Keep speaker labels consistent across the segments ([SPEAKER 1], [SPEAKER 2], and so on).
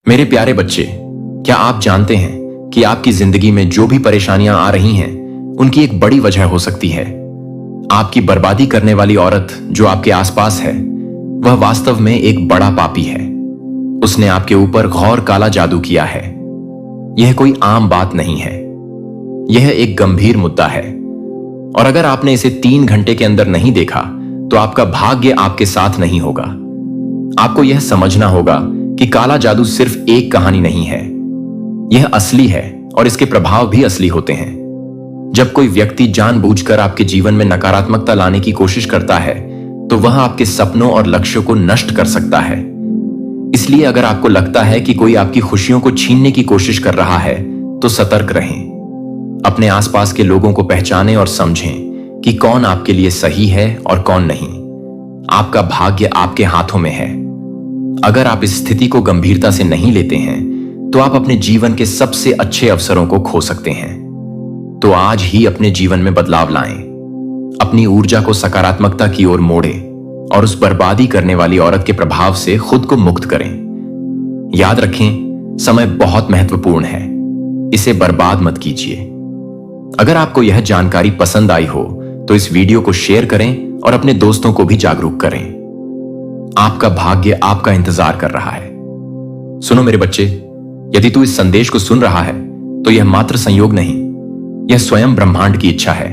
[SPEAKER 1] मेरे प्यारे बच्चे, क्या आप जानते हैं कि आपकी जिंदगी में जो भी परेशानियां आ रही हैं, उनकी एक बड़ी वजह हो सकती है। आपकी बर्बादी करने वाली औरत जो आपके आसपास है, वह वास्तव में एक बड़ा पापी है। उसने आपके ऊपर घोर काला जादू किया है। यह कोई आम बात नहीं है, यह एक गंभीर मुद्दा है। और अगर आपने इसे 3 घंटे के अंदर नहीं देखा, तो आपका भाग्य आपके साथ नहीं होगा। आपको यह समझना होगा कि काला जादू सिर्फ एक कहानी नहीं है, यह असली है और इसके प्रभाव भी असली होते हैं। जब कोई व्यक्ति जानबूझकर आपके जीवन में नकारात्मकता लाने की कोशिश करता है, तो वह आपके सपनों और लक्ष्यों को नष्ट कर सकता है। इसलिए अगर आपको लगता है कि कोई आपकी खुशियों को छीनने की कोशिश कर रहा है, तो सतर्क रहें। अपने आसपास के लोगों को पहचानें और समझें कि कौन आपके लिए सही है और कौन नहीं। आपका भाग्य आपके हाथों में है। अगर आप इस स्थिति को गंभीरता से नहीं लेते हैं, तो आप अपने जीवन के सबसे अच्छे अवसरों को खो सकते हैं। तो आज ही अपने जीवन में बदलाव लाएं, अपनी ऊर्जा को सकारात्मकता की ओर मोड़ें और उस बर्बादी करने वाली औरत के प्रभाव से खुद को मुक्त करें। याद रखें, समय बहुत महत्वपूर्ण है, इसे बर्बाद मत कीजिए। अगर आपको यह जानकारी पसंद आई हो, तो इस वीडियो को शेयर करें और अपने दोस्तों को भी जागरूक करें। आपका भाग्य आपका इंतजार कर रहा है। सुनो मेरे बच्चे, यदि तू इस संदेश को सुन रहा है, तो यह मात्र संयोग नहीं, यह स्वयं ब्रह्मांड की इच्छा है।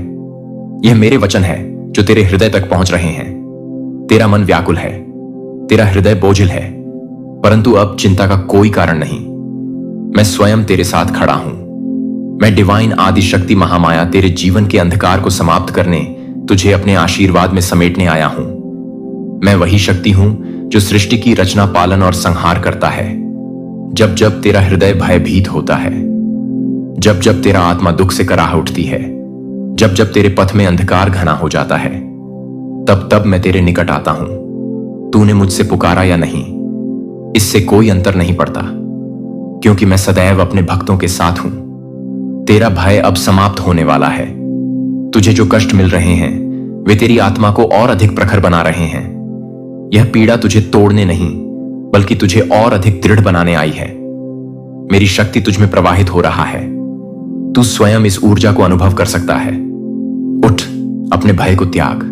[SPEAKER 1] यह मेरे वचन है जो तेरे हृदय तक पहुंच रहे हैं। तेरा मन व्याकुल है, तेरा हृदय बोझिल है, परंतु अब चिंता का कोई कारण नहीं। मैं स्वयं तेरे साथ खड़ा हूं। मैं डिवाइन आदि शक्ति महामाया तेरे जीवन के अंधकार को समाप्त करने, तुझे अपने आशीर्वाद में समेटने आया हूं। मैं वही शक्ति हूं जो सृष्टि की रचना, पालन और संहार करता है। जब जब तेरा हृदय भयभीत होता है, जब जब तेरा आत्मा दुख से कराह उठती है, जब जब तेरे पथ में अंधकार घना हो जाता है, तब तब मैं तेरे निकट आता हूं। तूने मुझसे पुकारा या नहीं, इससे कोई अंतर नहीं पड़ता, क्योंकि मैं सदैव अपने भक्तों के साथ हूं। तेरा भय अब समाप्त होने वाला है। तुझे जो कष्ट मिल रहे हैं, वे तेरी आत्मा को और अधिक प्रखर बना रहे हैं। यह पीड़ा तुझे तोड़ने नहीं, बल्कि तुझे और अधिक दृढ़ बनाने आई है। मेरी शक्ति तुझ में प्रवाहित हो रहा है। तू स्वयं इस ऊर्जा को अनुभव कर सकता है। उठ, अपने भय को त्याग,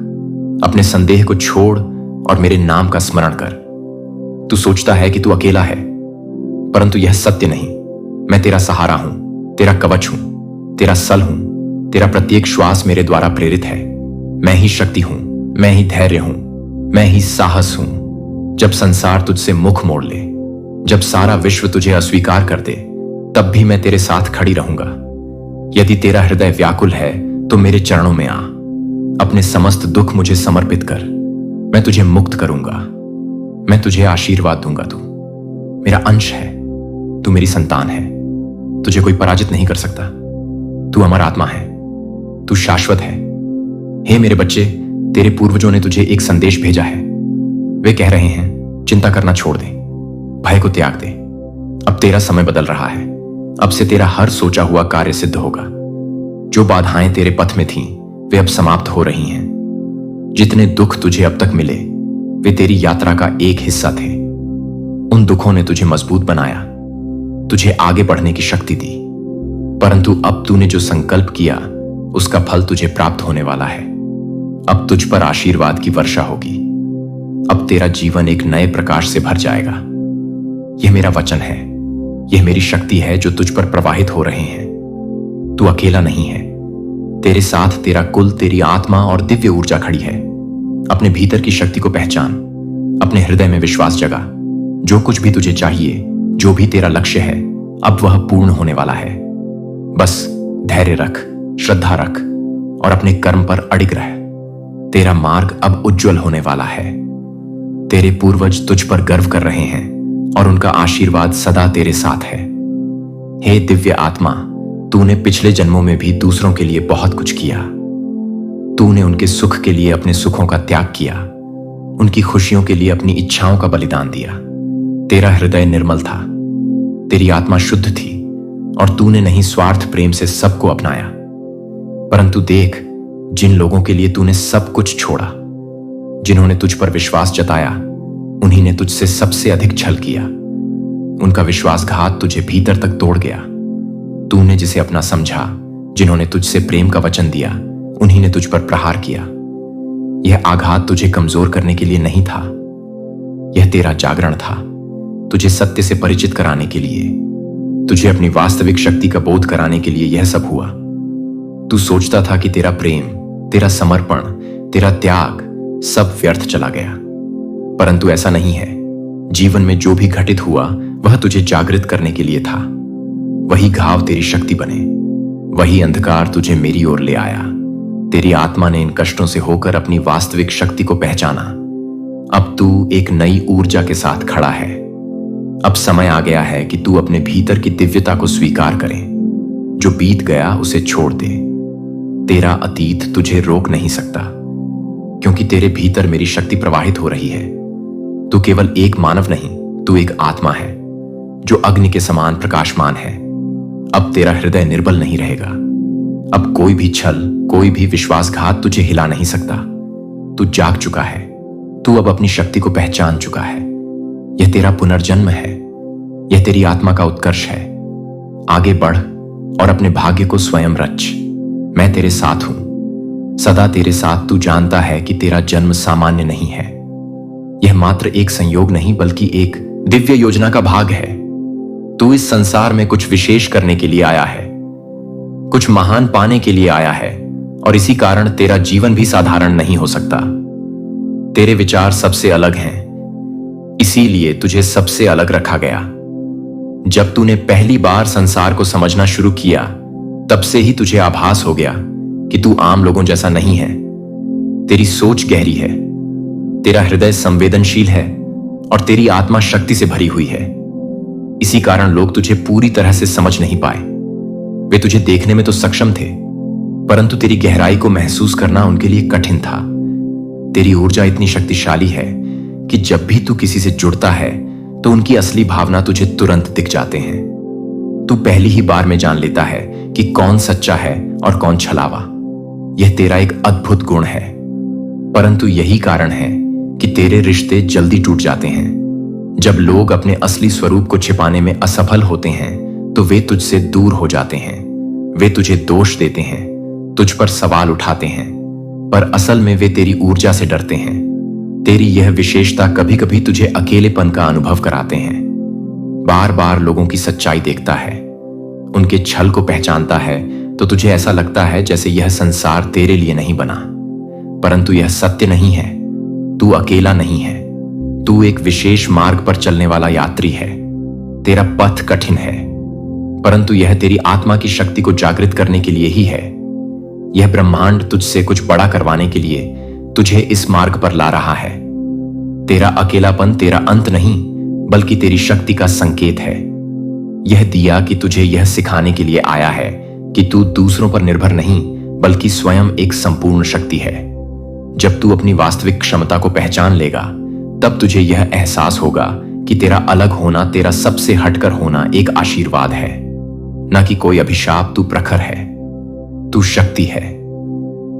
[SPEAKER 1] अपने संदेह को छोड़ और मेरे नाम का स्मरण कर। तू सोचता है कि तू अकेला है, परंतु यह सत्य नहीं। मैं तेरा सहारा हूं, तेरा कवच हूं, तेरा सल हूं। तेरा प्रत्येक श्वास मेरे द्वारा प्रेरित है। मैं ही शक्ति हूं, मैं ही धैर्य हूं, मैं ही साहस हूं। जब संसार तुझसे मुख मोड़ ले, जब सारा विश्व तुझे अस्वीकार कर दे, तब भी मैं तेरे साथ खड़ी रहूंगा। यदि तेरा हृदय व्याकुल है, तो मेरे चरणों में आ। अपने समस्त दुख मुझे समर्पित कर। मैं तुझे मुक्त करूंगा। मैं तुझे आशीर्वाद दूंगा। तू मेरा अंश है, तू मेरी संतान है। तुझे कोई पराजित नहीं कर सकता। तू अमर आत्मा है, तू शाश्वत है। हे मेरे बच्चे, तेरे पूर्वजों ने तुझे एक संदेश भेजा है। वे कह रहे हैं, चिंता करना छोड़ दे, भय को त्याग दे। अब तेरा समय बदल रहा है। अब से तेरा हर सोचा हुआ कार्य सिद्ध होगा। जो बाधाएं तेरे पथ में थीं, वे अब समाप्त हो रही हैं। जितने दुख तुझे अब तक मिले, वे तेरी यात्रा का एक हिस्सा थे। उन दुखों ने तुझे मजबूत बनाया, तुझे आगे बढ़ने की शक्ति दी। परंतु अब तूने जो संकल्प किया, उसका फल तुझे प्राप्त होने वाला है। अब तुझ पर आशीर्वाद की वर्षा होगी। अब तेरा जीवन एक नए प्रकाश से भर जाएगा। यह मेरा वचन है, यह मेरी शक्ति है जो तुझ पर प्रवाहित हो रहे हैं। तू अकेला नहीं है। तेरे साथ तेरा कुल, तेरी आत्मा और दिव्य ऊर्जा खड़ी है। अपने भीतर की शक्ति को पहचान, अपने हृदय में विश्वास जगा। जो कुछ भी तुझे चाहिए, जो भी तेरा लक्ष्य है, अब वह पूर्ण होने वाला है। बस धैर्य रख, श्रद्धा रख और अपने कर्म पर अडिग रह। तेरा मार्ग अब उज्जवल होने वाला है। तेरे पूर्वज तुझ पर गर्व कर रहे हैं और उनका आशीर्वाद सदा तेरे साथ है। हे दिव्य आत्मा, तूने पिछले जन्मों में भी दूसरों के लिए बहुत कुछ किया। तूने उनके सुख के लिए अपने सुखों का त्याग किया, उनकी खुशियों के लिए अपनी इच्छाओं का बलिदान दिया। तेरा हृदय निर्मल था, तेरी आत्मा शुद्ध थी और तूने नहीं स्वार्थ प्रेम से सबको अपनाया। परंतु देख, जिन लोगों के लिए तूने सब कुछ छोड़ा, जिन्होंने तुझ पर विश्वास जताया, उन्हीं ने तुझसे सबसे अधिक छल किया। उनका विश्वासघात तुझे भीतर तक तोड़ गया। तूने जिसे अपना समझा, जिन्होंने तुझसे प्रेम का वचन दिया, उन्हीं ने तुझ पर प्रहार किया। यह आघात तुझे कमजोर करने के लिए नहीं था, यह तेरा जागरण था, तुझे सत्य से परिचित कराने के लिए, तुझे अपनी वास्तविक शक्ति का बोध कराने के लिए यह सब हुआ। तू सोचता था कि तेरा प्रेम, तेरा समर्पण, तेरा त्याग सब व्यर्थ चला गया, परंतु ऐसा नहीं है। जीवन में जो भी घटित हुआ वह तुझे जागृत करने के लिए था। वही घाव तेरी शक्ति बने, वही अंधकार तुझे मेरी ओर ले आया। तेरी आत्मा ने इन कष्टों से होकर अपनी वास्तविक शक्ति को पहचाना। अब तू एक नई ऊर्जा के साथ खड़ा है। अब समय आ गया है कि तू अपने भीतर की दिव्यता को स्वीकार करे। जो बीत गया उसे छोड़ दे। तेरा अतीत तुझे रोक नहीं सकता, क्योंकि तेरे भीतर मेरी शक्ति प्रवाहित हो रही है। तू केवल एक मानव नहीं, तू एक आत्मा है जो अग्नि के समान प्रकाशमान है। अब तेरा हृदय निर्बल नहीं रहेगा। अब कोई भी छल, कोई भी विश्वासघात तुझे हिला नहीं सकता। तू जाग चुका है। तू अब अपनी शक्ति को पहचान चुका है। यह तेरा पुनर्जन्म है। यह तेरी आत्मा का उत्कर्ष है। आगे बढ़ और अपने भाग्य को स्वयं रच। मैं तेरे साथ हूं, सदा तेरे साथ। तू जानता है कि तेरा जन्म सामान्य नहीं है। यह मात्र एक संयोग नहीं, बल्कि एक दिव्य योजना का भाग है। तू इस संसार में कुछ विशेष करने के लिए आया है, कुछ महान पाने के लिए आया है, और इसी कारण तेरा जीवन भी साधारण नहीं हो सकता। तेरे विचार सबसे अलग हैं, इसीलिए तुझे सबसे अलग रखा गया। जब तूने पहली बार संसार को समझना शुरू किया, तब से ही तुझे आभास हो गया कि तू आम लोगों जैसा नहीं है। तेरी सोच गहरी है, तेरा हृदय संवेदनशील है, और तेरी आत्मा शक्ति से भरी हुई है। इसी कारण लोग तुझे पूरी तरह से समझ नहीं पाए। वे तुझे देखने में तो सक्षम थे, परंतु तेरी गहराई को महसूस करना उनके लिए कठिन था। तेरी ऊर्जा इतनी शक्तिशाली है कि जब भी तू किसी से जुड़ता है तो उनकी असली भावना तुझे तुरंत दिख जाते हैं। तू पहली ही बार में जान लेता है कि कौन सच्चा है और कौन छलावा। यह तेरा एक अद्भुत गुण है, परंतु यही कारण है कि तेरे रिश्ते जल्दी टूट जाते हैं। जब लोग अपने असली स्वरूप को छिपाने में असफल होते हैं तो वे तुझसे दूर हो जाते हैं। वे तुझे दोष देते हैं, तुझ पर सवाल उठाते हैं, पर असल में वे तेरी ऊर्जा से डरते हैं। तेरी यह विशेषता कभी कभी तुझे अकेलेपन का अनुभव कराते हैं। बार बार लोगों की सच्चाई देखता है, उनके छल को पहचानता है, तो तुझे ऐसा लगता है जैसे यह संसार तेरे लिए नहीं बना। परंतु यह सत्य नहीं है। तू अकेला नहीं है। तू एक विशेष मार्ग पर चलने वाला यात्री है। तेरा पथ कठिन है, परंतु यह तेरी आत्मा की शक्ति को जागृत करने के लिए ही है। यह ब्रह्मांड तुझसे कुछ बड़ा करवाने के लिए तुझे इस मार्ग पर ला रहा है। तेरा अकेलापन तेरा अंत नहीं, बल्कि तेरी शक्ति का संकेत है। यह दिया कि तुझे यह सिखाने के लिए आया है कि तू दूसरों पर निर्भर नहीं, बल्कि स्वयं एक संपूर्ण शक्ति है। जब तू अपनी वास्तविक क्षमता को पहचान लेगा, तब तुझे यह एहसास होगा कि तेरा अलग होना, तेरा सबसे हटकर होना एक आशीर्वाद है, न कि कोई अभिशाप। तू प्रखर है, तू शक्ति है।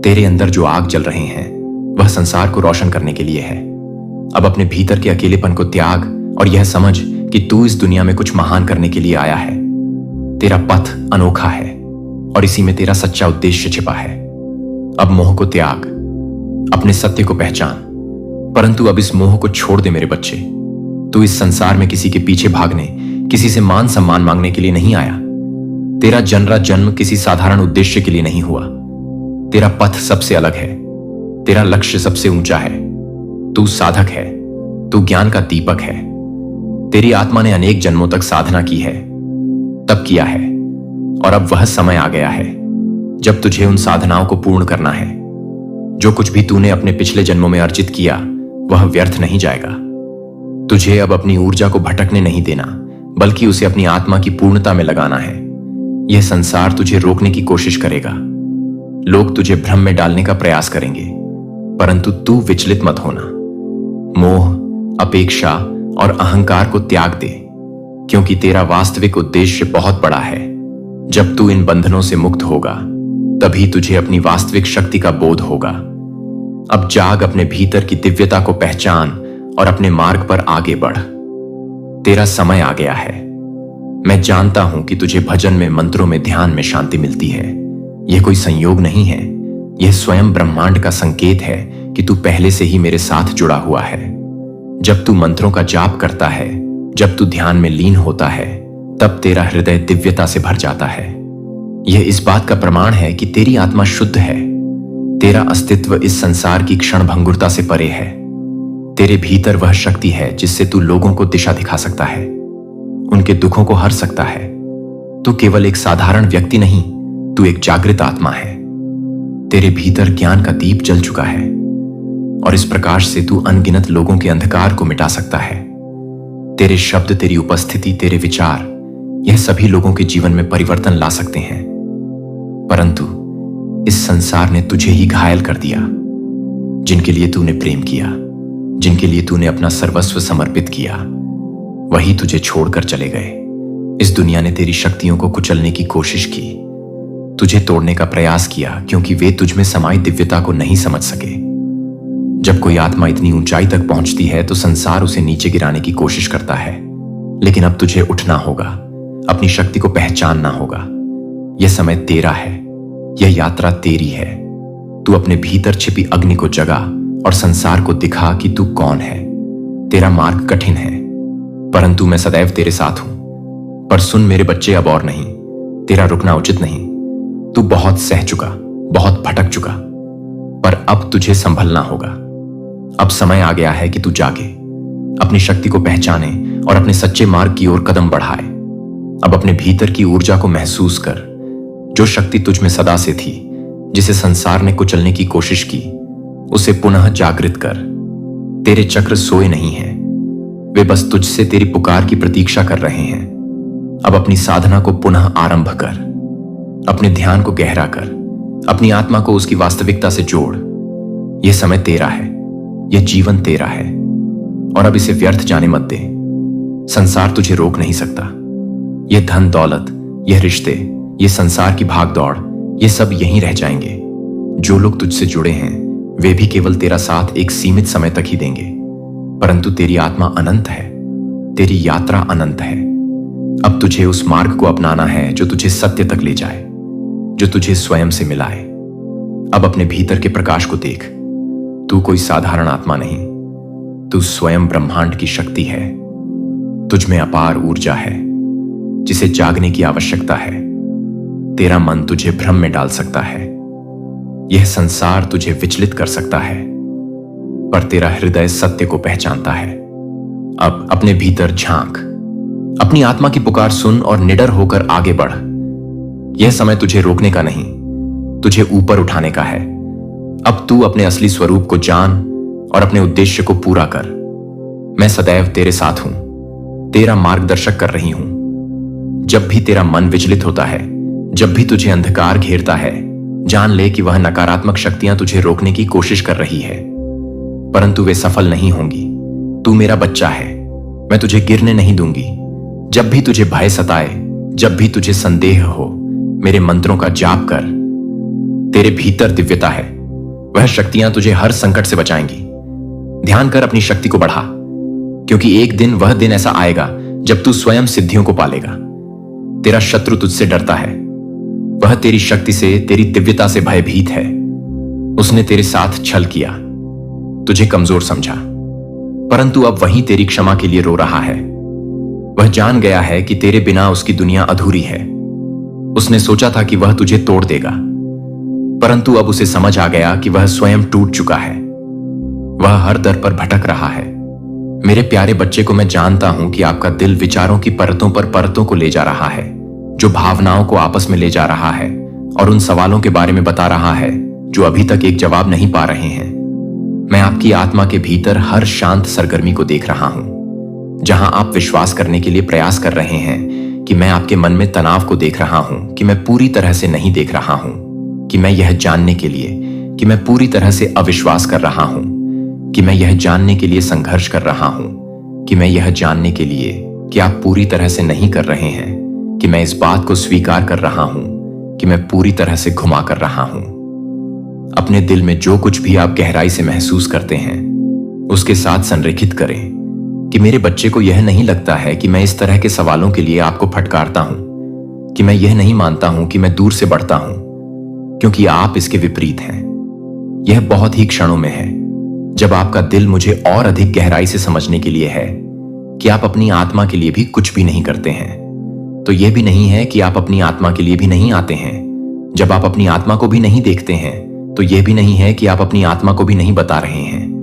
[SPEAKER 1] तेरे अंदर जो आग जल रहे हैं वह संसार को रोशन करने के लिए है। अब अपने भीतर के अकेलेपन को त्याग और यह समझ कि तू इस दुनिया में कुछ महान करने के लिए आया है। तेरा पथ अनोखा है और इसी में तेरा सच्चा उद्देश्य छिपा है। अब मोह को त्याग, अपने सत्य को पहचान। परंतु अब इस मोह को छोड़ दे मेरे बच्चे। तू इस संसार में किसी के पीछे भागने, किसी से मान सम्मान मांगने के लिए नहीं आया। तेरा जन्म किसी साधारण उद्देश्य के लिए नहीं हुआ। तेरा पथ सबसे अलग है, तेरा लक्ष्य सबसे ऊंचा है। तू साधक है, तू ज्ञान का दीपक है। तेरी आत्मा ने अनेक जन्मों तक साधना की है, तब किया है, और अब वह समय आ गया है जब तुझे उन साधनाओं को पूर्ण करना है। जो कुछ भी तूने अपने पिछले जन्मों में अर्जित किया वह व्यर्थ नहीं जाएगा। तुझे अब अपनी ऊर्जा को भटकने नहीं देना, बल्कि उसे अपनी आत्मा की पूर्णता में लगाना है। यह संसार तुझे रोकने की कोशिश करेगा, लोग तुझे भ्रम में डालने का प्रयास करेंगे, परंतु तू विचलित मत होना। मोह, अपेक्षा और अहंकार को त्याग दे, क्योंकि तेरा वास्तविक उद्देश्य बहुत बड़ा है। जब तू इन बंधनों से मुक्त होगा, तभी तुझे अपनी वास्तविक शक्ति का बोध होगा। अब जाग, अपने भीतर की दिव्यता को पहचान और अपने मार्ग पर आगे बढ़। तेरा समय आ गया है। मैं जानता हूं कि तुझे भजन में, मंत्रों में, ध्यान में शांति मिलती है। यह कोई संयोग नहीं है, यह स्वयं ब्रह्मांड का संकेत है कि तू पहले से ही मेरे साथ जुड़ा हुआ है। जब तू मंत्रों का जाप करता है, जब तू ध्यान में लीन होता है, तब तेरा हृदय दिव्यता से भर जाता है। यह इस बात का प्रमाण है कि तेरी आत्मा शुद्ध है। तेरा अस्तित्व इस संसार की क्षणभंगुरता से परे है। तेरे भीतर वह शक्ति है जिससे तू लोगों को दिशा दिखा सकता है, उनके दुखों को हर सकता है। तू केवल एक साधारण व्यक्ति नहीं, तू एक जागृत आत्मा है। तेरे भीतर ज्ञान का दीप जल चुका है और इस प्रकाश से तू अनगिनत लोगों के अंधकार को मिटा सकता है। तेरे शब्द, तेरी उपस्थिति, तेरे विचार, यह सभी लोगों के जीवन में परिवर्तन ला सकते हैं। परंतु इस संसार ने तुझे ही घायल कर दिया। जिनके लिए तूने प्रेम किया, जिनके लिए तूने अपना सर्वस्व समर्पित किया, वही तुझे छोड़कर चले गए। इस दुनिया ने तेरी शक्तियों को कुचलने की कोशिश की, तुझे तोड़ने का प्रयास किया, क्योंकि वे तुझमें समाई दिव्यता को नहीं समझ सके। जब कोई आत्मा इतनी ऊंचाई तक पहुंचती है तो संसार उसे नीचे गिराने की कोशिश करता है, लेकिन अब तुझे उठना होगा, अपनी शक्ति को पहचानना होगा। यह समय तेरा है, यह यात्रा तेरी है। तू अपने भीतर छिपी अग्नि को जगा और संसार को दिखा कि तू कौन है। तेरा मार्ग कठिन है, परंतु मैं सदैव तेरे साथ हूं। पर सुन मेरे बच्चे, अब और नहीं, तेरा रुकना उचित नहीं। तू बहुत सह चुका, बहुत भटक चुका, पर अब तुझे संभलना होगा। अब समय आ गया है कि तू जागे, अपनी शक्ति को पहचाने और अपने सच्चे मार्ग की ओर कदम बढ़ाए। अब अपने भीतर की ऊर्जा को महसूस कर, जो शक्ति तुझ में सदा से थी, जिसे संसार ने कुचलने की कोशिश की, उसे पुनः जागृत कर। तेरे चक्र सोए नहीं हैं, वे बस तुझसे तेरी पुकार की प्रतीक्षा कर रहे हैं। अब अपनी साधना को पुनः आरंभ कर, अपने ध्यान को गहरा कर, अपनी आत्मा को उसकी वास्तविकता से जोड़। यह समय तेरा है, यह जीवन तेरा है, और अब इसे व्यर्थ जाने मत दे। संसार तुझे रोक नहीं सकता। यह धन दौलत, यह रिश्ते, यह संसार की भाग दौड़, ये सब यहीं रह जाएंगे। जो लोग तुझसे जुड़े हैं वे भी केवल तेरा साथ एक सीमित समय तक ही देंगे, परंतु तेरी आत्मा अनंत है, तेरी यात्रा अनंत है। अब तुझे उस मार्ग को अपनाना है जो तुझे सत्य तक ले जाए, जो तुझे स्वयं से मिलाए। अब अपने भीतर के प्रकाश को देख। तू कोई साधारण आत्मा नहीं, तू स्वयं ब्रह्मांड की शक्ति है। तुझ में अपार ऊर्जा है जिसे जागने की आवश्यकता है। तेरा मन तुझे भ्रम में डाल सकता है, यह संसार तुझे विचलित कर सकता है, पर तेरा हृदय सत्य को पहचानता है। अब अपने भीतर झांक, अपनी आत्मा की पुकार सुन और निडर होकर आगे बढ़। यह समय तुझे रोकने का नहीं, तुझे ऊपर उठाने का है। अब तू अपने असली स्वरूप को जान और अपने उद्देश्य को पूरा कर। मैं सदैव तेरे साथ हूं, तेरा मार्गदर्शक कर रही हूं। जब भी तेरा मन विचलित होता है, जब भी तुझे अंधकार घेरता है, जान ले कि वह नकारात्मक शक्तियां तुझे रोकने की कोशिश कर रही है, परंतु वे सफल नहीं होंगी। तू मेरा बच्चा है, मैं तुझे गिरने नहीं दूंगी। जब भी तुझे भय सताए, जब भी तुझे संदेह हो, मेरे मंत्रों का जाप कर। तेरे भीतर दिव्यता है, वह शक्तियां तुझे हर संकट से बचाएंगी। ध्यान कर, अपनी शक्ति को बढ़ा, क्योंकि एक दिन वह दिन ऐसा आएगा जब तू स्वयं सिद्धियों को पालेगा। तेरा शत्रु तुझसे डरता है, वह तेरी शक्ति से, तेरी दिव्यता से भयभीत है। उसने तेरे साथ छल किया, तुझे कमजोर समझा, परंतु अब वही तेरी क्षमा के लिए रो रहा है। वह जान गया है कि तेरे बिना उसकी दुनिया अधूरी है। उसने सोचा था कि वह तुझे तोड़ देगा, परंतु अब उसे समझ आ गया कि वह स्वयं टूट चुका है। वह हर दर पर भटक रहा है। मेरे प्यारे बच्चे को मैं जानता हूं कि आपका दिल विचारों की परतों पर परतों को ले जा रहा है, जो भावनाओं को आपस में ले जा रहा है और उन सवालों के बारे में बता रहा है जो अभी तक एक जवाब नहीं पा रहे हैं। मैं आपकी आत्मा के भीतर हर शांत सरगर्मी को देख रहा हूं, जहां आप विश्वास करने के लिए प्रयास कर रहे हैं कि मैं आपके मन में तनाव को देख रहा हूं, कि मैं पूरी तरह से नहीं देख रहा हूं, कि मैं यह जानने के लिए कि मैं पूरी तरह से अविश्वास कर रहा हूं, कि मैं यह जानने के लिए संघर्ष कर रहा हूं, कि मैं यह जानने के लिए कि आप पूरी तरह से नहीं कर रहे हैं, कि मैं इस बात को स्वीकार कर रहा हूं कि मैं पूरी तरह से घुमा कर रहा हूं। अपने दिल में जो कुछ भी आप गहराई से महसूस करते हैं उसके साथ संरेखित करें कि मेरे बच्चे को यह नहीं लगता है कि मैं इस तरह के सवालों के लिए आपको फटकारता हूं, कि मैं यह नहीं मानता हूं कि मैं दूर से बढ़ता हूं, क्योंकि आप इसके विपरीत हैं। यह बहुत ही क्षणों में है, जब आपका दिल मुझे और अधिक गहराई से समझने के लिए है कि आप अपनी आत्मा के लिए भी कुछ भी नहीं करते हैं। तो यह भी नहीं है कि आप अपनी आत्मा के लिए भी नहीं आते हैं। जब आप अपनी आत्मा को भी नहीं देखते हैं, तो यह भी नहीं है कि आप अपनी आत्मा को भी नहीं बता रहे हैं।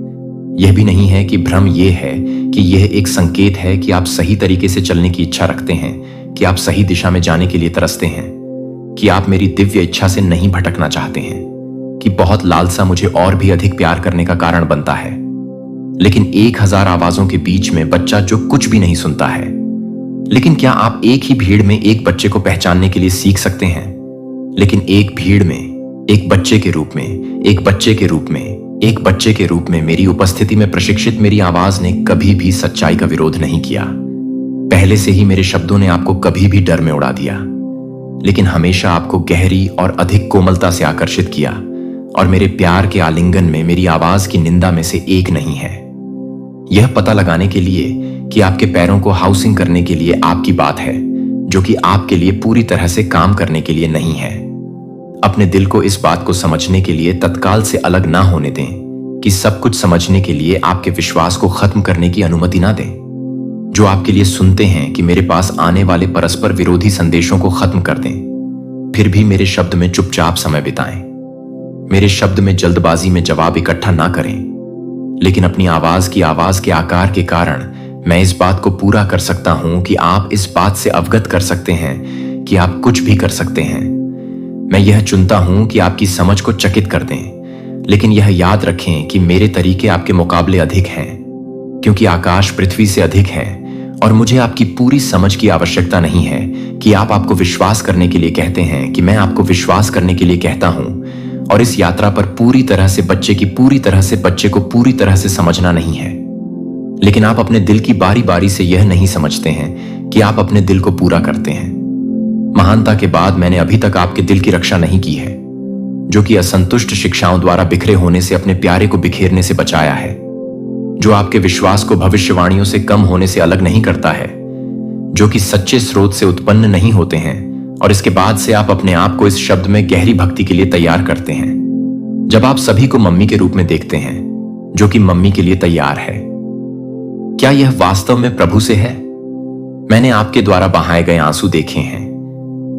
[SPEAKER 1] यह भी नहीं है कि भ्रम यह है कि यह एक संकेत है कि आप सही तरीके से चलने की इच्छा रखते हैं, कि आप सही दिशा में जाने के लिए तरसते हैं, कि आप मेरी दिव्य इच्छा से नहीं भटकना चाहते हैं, कि बहुत लालसा मुझे और भी अधिक प्यार करने का कारण बनता है। लेकिन 1000 आवाजों के बीच में बच्चा जो कुछ भी नहीं सुनता है। लेकिन क्या आप एक ही भीड़ में एक बच्चे को पहचानने के लिए सीख सकते हैं? लेकिन एक भीड़ में एक बच्चे के रूप में, एक बच्चे के रूप में, एक बच्चे के रूप में मेरी उपस्थिति में प्रशिक्षित मेरी आवाज ने कभी भी सच्चाई का विरोध नहीं किया। पहले से ही मेरे शब्दों ने आपको कभी भी डर में उड़ा दिया, लेकिन हमेशा आपको गहरी और अधिक कोमलता से आकर्षित किया। और मेरे प्यार के आलिंगन में मेरी आवाज की निंदा में से एक नहीं है। यह पता लगाने के लिए कि आपके पैरों को हाउसिंग करने के लिए आपकी बात है, जो कि आपके लिए पूरी तरह से काम करने के लिए नहीं है। अपने दिल को इस बात को समझने के लिए तत्काल से अलग ना होने दें कि सब कुछ समझने के लिए आपके विश्वास को खत्म करने की अनुमति ना दें। जो आपके लिए सुनते हैं कि मेरे पास आने वाले परस्पर विरोधी संदेशों को खत्म कर दें, फिर भी मेरे शब्द में चुपचाप समय बिताएं। मेरे शब्द में जल्दबाजी में जवाब इकट्ठा ना करें, लेकिन अपनी आवाज की आवाज के आकार के कारण मैं इस बात को पूरा कर सकता हूं कि आप इस बात से अवगत कर सकते हैं कि आप कुछ भी कर सकते हैं। मैं यह चुनता हूं कि आपकी समझ को चकित कर दें, लेकिन यह याद रखें कि मेरे तरीके आपके मुकाबले अधिक हैं, क्योंकि आकाश पृथ्वी से अधिक है और मुझे आपकी पूरी समझ की आवश्यकता नहीं है कि आप आपको विश्वास करने के लिए कहते हैं कि मैं आपको विश्वास करने के लिए कहता हूं। और इस यात्रा पर पूरी तरह से बच्चे को पूरी तरह से समझना नहीं है। लेकिन आप अपने दिल की बारी बारी से यह नहीं समझते हैं कि आप अपने दिल को पूरा करते हैं। महानता के बाद मैंने अभी तक आपके दिल की रक्षा नहीं की है, जो कि असंतुष्ट शिक्षाओं द्वारा बिखरे होने से अपने प्यारे को बिखेरने से बचाया है, जो आपके विश्वास को भविष्यवाणियों से कम होने से अलग नहीं करता है, जो कि सच्चे स्रोत से उत्पन्न नहीं होते हैं। और इसके बाद से आप अपने आप को इस शब्द में गहरी भक्ति के लिए तैयार करते हैं, जब आप सभी को मम्मी के रूप में देखते हैं, जो कि मम्मी के लिए तैयार है। क्या यह वास्तव में प्रभु से है? मैंने आपके द्वारा बहाए गए आंसू देखे हैं,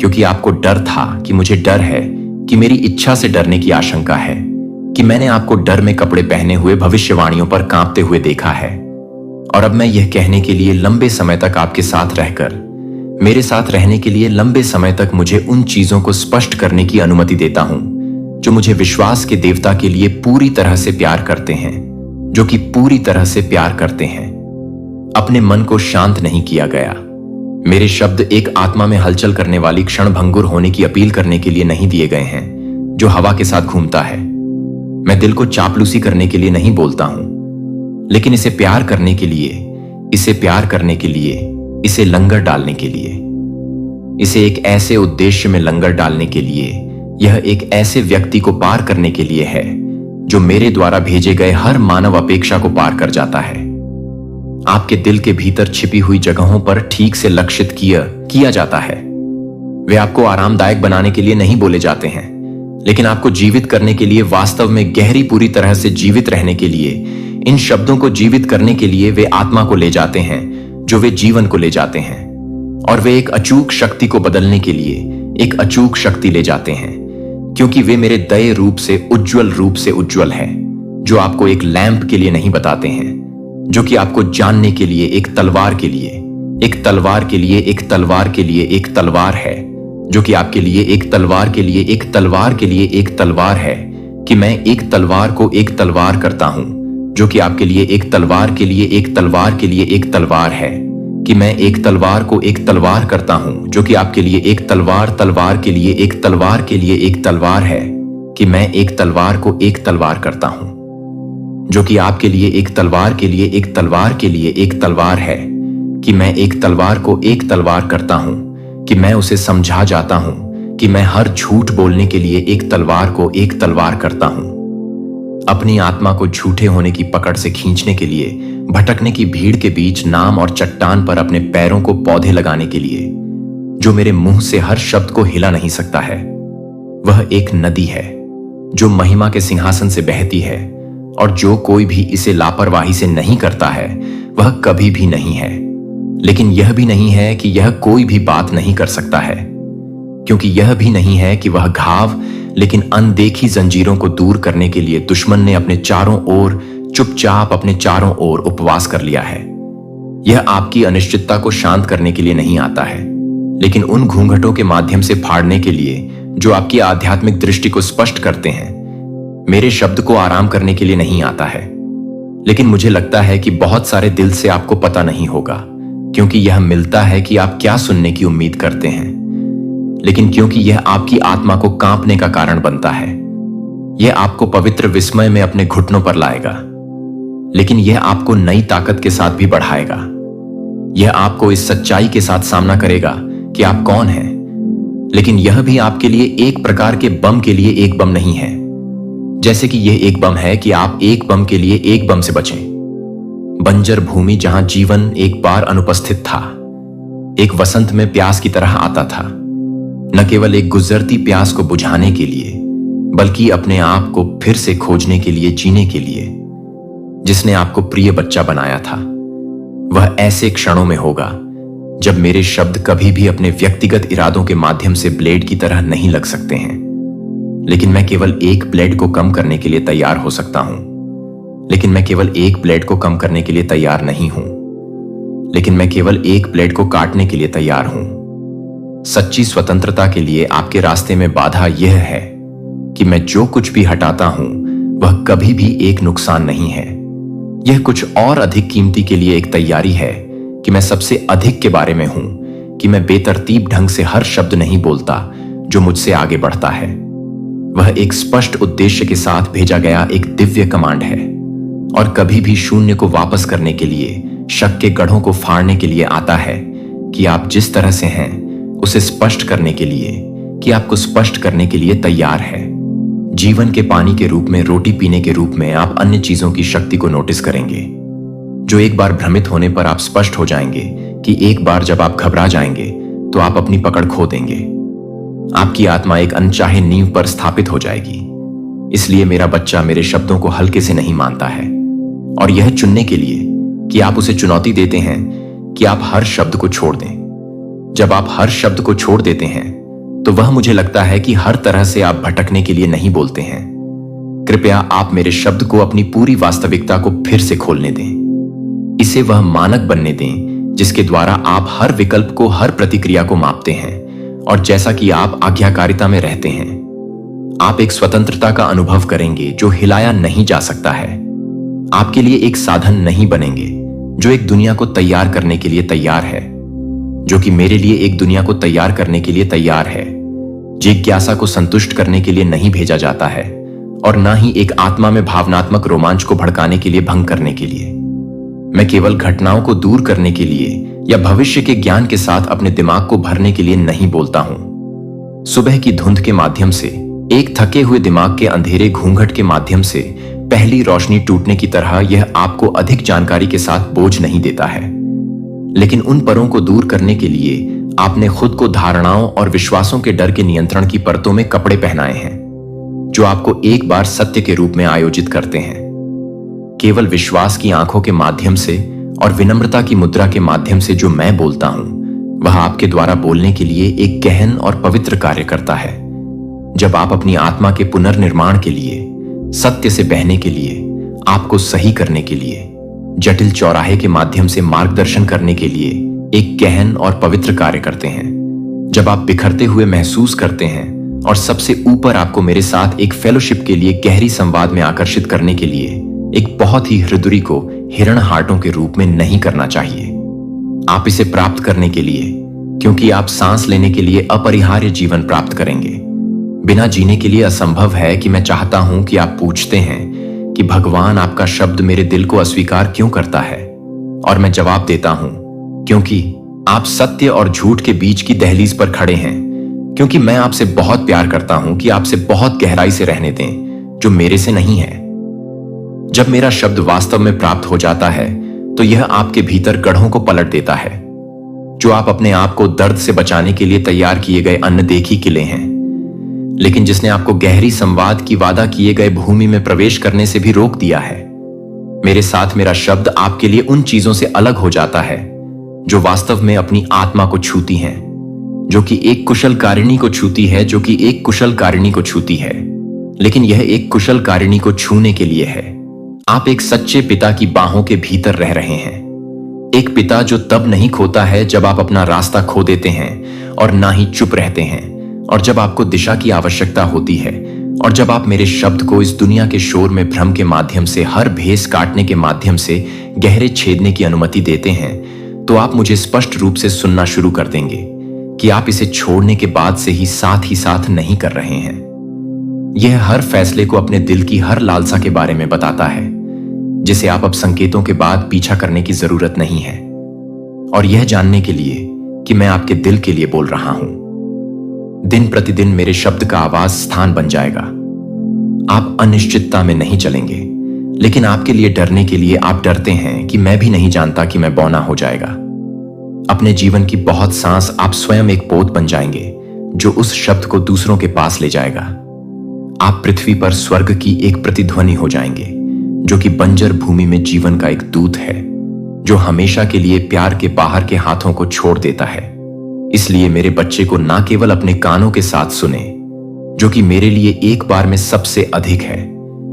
[SPEAKER 1] क्योंकि आपको डर था कि मुझे डर है, कि मेरी इच्छा से डरने की आशंका है, कि मैंने आपको डर में कपड़े पहने हुए भविष्यवाणियों पर कांपते हुए देखा है। और अब मैं यह कहने के लिए लंबे समय तक आपके साथ रहकर, मेरे साथ रहने के लिए लंबे समय तक मुझे उन चीजों को स्पष्ट करने की अनुमति देता हूं जो मुझे विश्वास के देवता के लिए पूरी तरह से प्यार करते हैं, जो कि पूरी तरह से प्यार करते हैं। अपने मन को शांत नहीं किया गया। मेरे शब्द एक आत्मा में हलचल करने वाली क्षण भंगुर होने की अपील करने के लिए नहीं दिए गए हैं, जो हवा के साथ घूमता है। मैं दिल को चापलूसी करने के लिए नहीं बोलता हूं, लेकिन इसे प्यार करने के लिए, इसे प्यार करने के लिए, इसे लंगर डालने के लिए, इसे एक ऐसे उद्देश्य में लंगर डालने के लिए, यह एक ऐसे व्यक्ति को पार करने के लिए है जो मेरे द्वारा भेजे गए हर मानव अपेक्षा को पार कर जाता है। आपके दिल के भीतर छिपी हुई जगहों पर ठीक से लक्षित किया जाता है। वे आपको आरामदायक बनाने के लिए नहीं बोले जाते हैं, लेकिन आपको जीवित करने के लिए, वास्तव में गहरी पूरी तरह से जीवित रहने के लिए, इन शब्दों को जीवित करने के लिए वे आत्मा को ले जाते हैं, जो वे जीवन को ले जाते हैं। और वे एक अचूक शक्ति को बदलने के लिए एक अचूक शक्ति ले जाते हैं, क्योंकि वे मेरे दया रूप से उज्जवल है, जो आपको एक लैंप के लिए नहीं बताते हैं, जो कि आपको जानने के लिए एक तलवार के लिए, एक तलवार के लिए, एक तलवार के लिए एक तलवार है, जो कि आपके लिए एक तलवार के लिए, एक तलवार के लिए एक तलवार है, कि मैं एक तलवार को एक तलवार करता हूं, जो कि आपके लिए एक तलवार के लिए, एक तलवार के लिए एक तलवार है, कि मैं एक तलवार को एक तलवार करता हूं, जो कि आपके लिए एक तलवार के लिए, एक तलवार के लिए एक तलवार है, कि मैं एक तलवार को एक तलवार करता हूं, जो कि आपके लिए एक तलवार के लिए, एक तलवार के लिए एक तलवार है, कि मैं एक तलवार को एक तलवार करता हूं, कि मैं उसे समझा जाता हूं कि मैं हर झूठ बोलने के लिए एक तलवार को एक तलवार करता हूं। अपनी आत्मा को झूठे होने की पकड़ से खींचने के लिए भटकने की भीड़ के बीच नाम और चट्टान पर अपने पैरों को पौधे लगाने के लिए, जो मेरे मुंह से हर शब्द को हिला नहीं सकता है। वह एक नदी है जो महिमा के सिंहासन से बहती है, और जो कोई भी इसे लापरवाही से नहीं करता है वह कभी भी नहीं है। लेकिन यह भी नहीं है कि यह कोई भी बात नहीं कर सकता है, क्योंकि यह भी नहीं है कि वह घाव, लेकिन अनदेखी जंजीरों को दूर करने के लिए दुश्मन ने अपने चारों ओर चुपचाप अपने चारों ओर उपवास कर लिया है। यह आपकी अनिश्चितता को शांत करने के लिए नहीं आता है, लेकिन उन घूंघटों के माध्यम से फाड़ने के लिए जो आपकी आध्यात्मिक दृष्टि को स्पष्ट करते हैं। मेरे शब्द को आराम करने के लिए नहीं आता है, लेकिन मुझे लगता है कि बहुत सारे दिल से आपको पता नहीं होगा, क्योंकि यह मिलता है कि आप क्या सुनने की उम्मीद करते हैं, लेकिन क्योंकि यह आपकी आत्मा को कांपने का कारण बनता है। यह आपको पवित्र विस्मय में अपने घुटनों पर लाएगा, लेकिन यह आपको नई ताकत के साथ भी बढ़ाएगा। यह आपको इस सच्चाई के साथ सामना करेगा कि आप कौन हैं, लेकिन यह भी आपके लिए एक प्रकार के बम के लिए एक बम नहीं है। जैसे कि यह एक बम है कि आप एक बम के लिए एक बम से बचें। बंजर भूमि जहां जीवन एक बार अनुपस्थित था, एक वसंत में प्यास की तरह आता था, न केवल एक गुजरती प्यास को बुझाने के लिए, बल्कि अपने आप को फिर से खोजने के लिए, जीने के लिए। जिसने आपको प्रिय बच्चा बनाया था, वह ऐसे क्षणों में होगा जब मेरे शब्द कभी भी अपने व्यक्तिगत इरादों के माध्यम से ब्लेड की तरह नहीं लग सकते हैं। लेकिन मैं केवल एक ब्लेड को कम करने के लिए तैयार हो सकता हूं, लेकिन मैं केवल एक ब्लेड को कम करने के लिए तैयार नहीं हूं, लेकिन मैं केवल एक ब्लेड को काटने के लिए तैयार हूं। सच्ची स्वतंत्रता के लिए आपके रास्ते में बाधा यह है कि मैं जो कुछ भी हटाता हूं वह कभी भी एक नुकसान नहीं है। यह कुछ और अधिक कीमती के लिए एक तैयारी है कि मैं सबसे अधिक के बारे में हूं, कि मैं बेतरतीब ढंग से हर शब्द नहीं बोलता जो मुझसे आगे बढ़ता है। वह एक स्पष्ट उद्देश्य के साथ भेजा गया एक दिव्य कमांड है, और कभी भी शून्य को वापस करने के लिए, शक के गढ़ों को फाड़ने के लिए आता है कि आप जिस तरह से हैं उसे स्पष्ट करने के लिए, कि आपको स्पष्ट करने के लिए तैयार है। जीवन के पानी के रूप में, रोटी पीने के रूप में आप अन्य चीजों की शक्ति को नोटिस करेंगे, जो एक बार भ्रमित होने पर आप स्पष्ट हो जाएंगे कि एक बार जब आप घबरा जाएंगे तो आप अपनी पकड़ खो देंगे। आपकी आत्मा एक अनचाहे नींव पर स्थापित हो जाएगी। इसलिए मेरा बच्चा मेरे शब्दों को हल्के से नहीं मानता है, और यह चुनने के लिए कि आप उसे चुनौती देते हैं कि आप हर शब्द को छोड़ दें। जब आप हर शब्द को छोड़ देते हैं तो वह, मुझे लगता है कि हर तरह से आप भटकने के लिए नहीं बोलते हैं। कृपया आप मेरे शब्द को अपनी पूरी वास्तविकता को फिर से खोलने दें। इसे वह मानक बनने दें जिसके द्वारा आप हर विकल्प को, हर प्रतिक्रिया को मापते हैं, और जैसा कि आप आज्ञाकारिता में रहते हैं, आप एक स्वतंत्रता का अनुभव करेंगे जो हिलाया नहीं जा सकता है। आपके लिए एक साधन नहीं बनेंगे जो एक दुनिया को तैयार करने के लिए तैयार है, जो कि मेरे लिए एक दुनिया को तैयार करने के लिए तैयार है। जिज्ञासा को संतुष्ट करने के लिए नहीं भेजा जाता है, और ना ही एक आत्मा में भावनात्मक रोमांच को भड़काने के लिए, भंग करने के लिए। मैं केवल घटनाओं को दूर करने के लिए या भविष्य के ज्ञान के साथ अपने दिमाग को भरने के लिए नहीं बोलता हूं। सुबह की धुंध के माध्यम से, एक थके हुए दिमाग के अंधेरे घूंघट के माध्यम से पहली रोशनी टूटने की तरह यह आपको अधिक जानकारी के साथ बोझ नहीं देता है, लेकिन उन परों को दूर करने के लिए आपने खुद को धारणाओं और विश्वासों के डर के नियंत्रण की परतों में कपड़े पहनाए हैं, जो आपको एक बार सत्य के रूप में आयोजित करते हैं। केवल विश्वास की आंखों के माध्यम से और विनम्रता की मुद्रा के माध्यम से जो मैं बोलता हूं, वह आपके द्वारा बोलने के लिए एक गहन और पवित्र कार्य करता है। जब आप अपनी आत्मा के पुनर्निर्माण के लिए, सत्य से बहने के लिए, आपको सही करने के लिए, जटिल चौराहे के माध्यम से मार्गदर्शन करने के लिए एक गहन और पवित्र कार्य करते हैं, जब आप बिखरते हुए महसूस करते हैं और सबसे ऊपर आपको मेरे साथ एक फेलोशिप के लिए गहरी संवाद में आकर्षित करने के लिए एक बहुत ही हृदय को हिरण हार्टों के रूप में नहीं करना चाहिए। आप इसे प्राप्त करने के लिए, क्योंकि आप सांस लेने के लिए अपरिहार्य जीवन प्राप्त करेंगे। बिना जीने के लिए असंभव है कि मैं चाहता हूं कि आप पूछते हैं कि भगवान, आपका शब्द मेरे दिल को अस्वीकार क्यों करता है, और मैं जवाब देता हूं, क्योंकि आप सत्य और झूठ के बीच की दहलीज पर खड़े हैं, क्योंकि मैं आपसे बहुत प्यार करता हूं कि आपसे बहुत गहराई से रहने दें जो मेरे से नहीं है। जब मेरा शब्द वास्तव में प्राप्त हो जाता है तो यह आपके भीतर गढ़ों को पलट देता है। जो आप अपने आप को दर्द से बचाने के लिए तैयार किए गए अन्नदेखी किले हैं, लेकिन जिसने आपको गहरी संवाद की वादा किए गए भूमि में प्रवेश करने से भी रोक दिया है। मेरे साथ मेरा शब्द आपके लिए उन चीजों से अलग हो जाता है जो वास्तव में अपनी आत्मा को छूती हैं, जो कि एक कुशलकारिणी को छूती है, जो कि एक कुशलकारिणी को छूती है। लेकिन यह एक कुशलकारिणी को छूने के लिए है। आप एक सच्चे पिता की बाहों के भीतर रह रहे हैं। एक पिता जो तब नहीं खोता है जब आप अपना रास्ता खो देते हैं, और ना ही चुप रहते हैं, और जब आपको दिशा की आवश्यकता होती है, और जब आप मेरे शब्द को इस दुनिया के शोर में भ्रम के माध्यम से, हर भेस काटने के माध्यम से गहरे छेदने की अनुमति देते हैं, तो आप मुझे स्पष्ट रूप से सुनना शुरू कर देंगे कि आप इसे छोड़ने के बाद से ही साथ नहीं कर रहे हैं। यह हर फैसले को अपने दिल की हर लालसा के बारे में बताता है, जिसे आप अब संकेतों के बाद पीछा करने की जरूरत नहीं है, और यह जानने के लिए कि मैं आपके दिल के लिए बोल रहा हूं। दिन प्रतिदिन मेरे शब्द का आवाज स्थान बन जाएगा। आप अनिश्चितता में नहीं चलेंगे, लेकिन आपके लिए डरने के लिए आप डरते हैं कि मैं भी नहीं जानता कि मैं बौना हो जाएगा। अपने जीवन की बहुत सांस आप स्वयं एक पोत बन जाएंगे जो उस शब्द को दूसरों के पास ले जाएगा। आप पृथ्वी पर स्वर्ग की एक प्रतिध्वनि हो जाएंगे, जो कि बंजर भूमि में जीवन का एक दूत है, जो हमेशा के लिए प्यार के बाहर के हाथों को छोड़ देता है। इसलिए मेरे बच्चे को ना केवल अपने कानों के साथ सुने, जो कि मेरे लिए एक बार में सबसे अधिक है,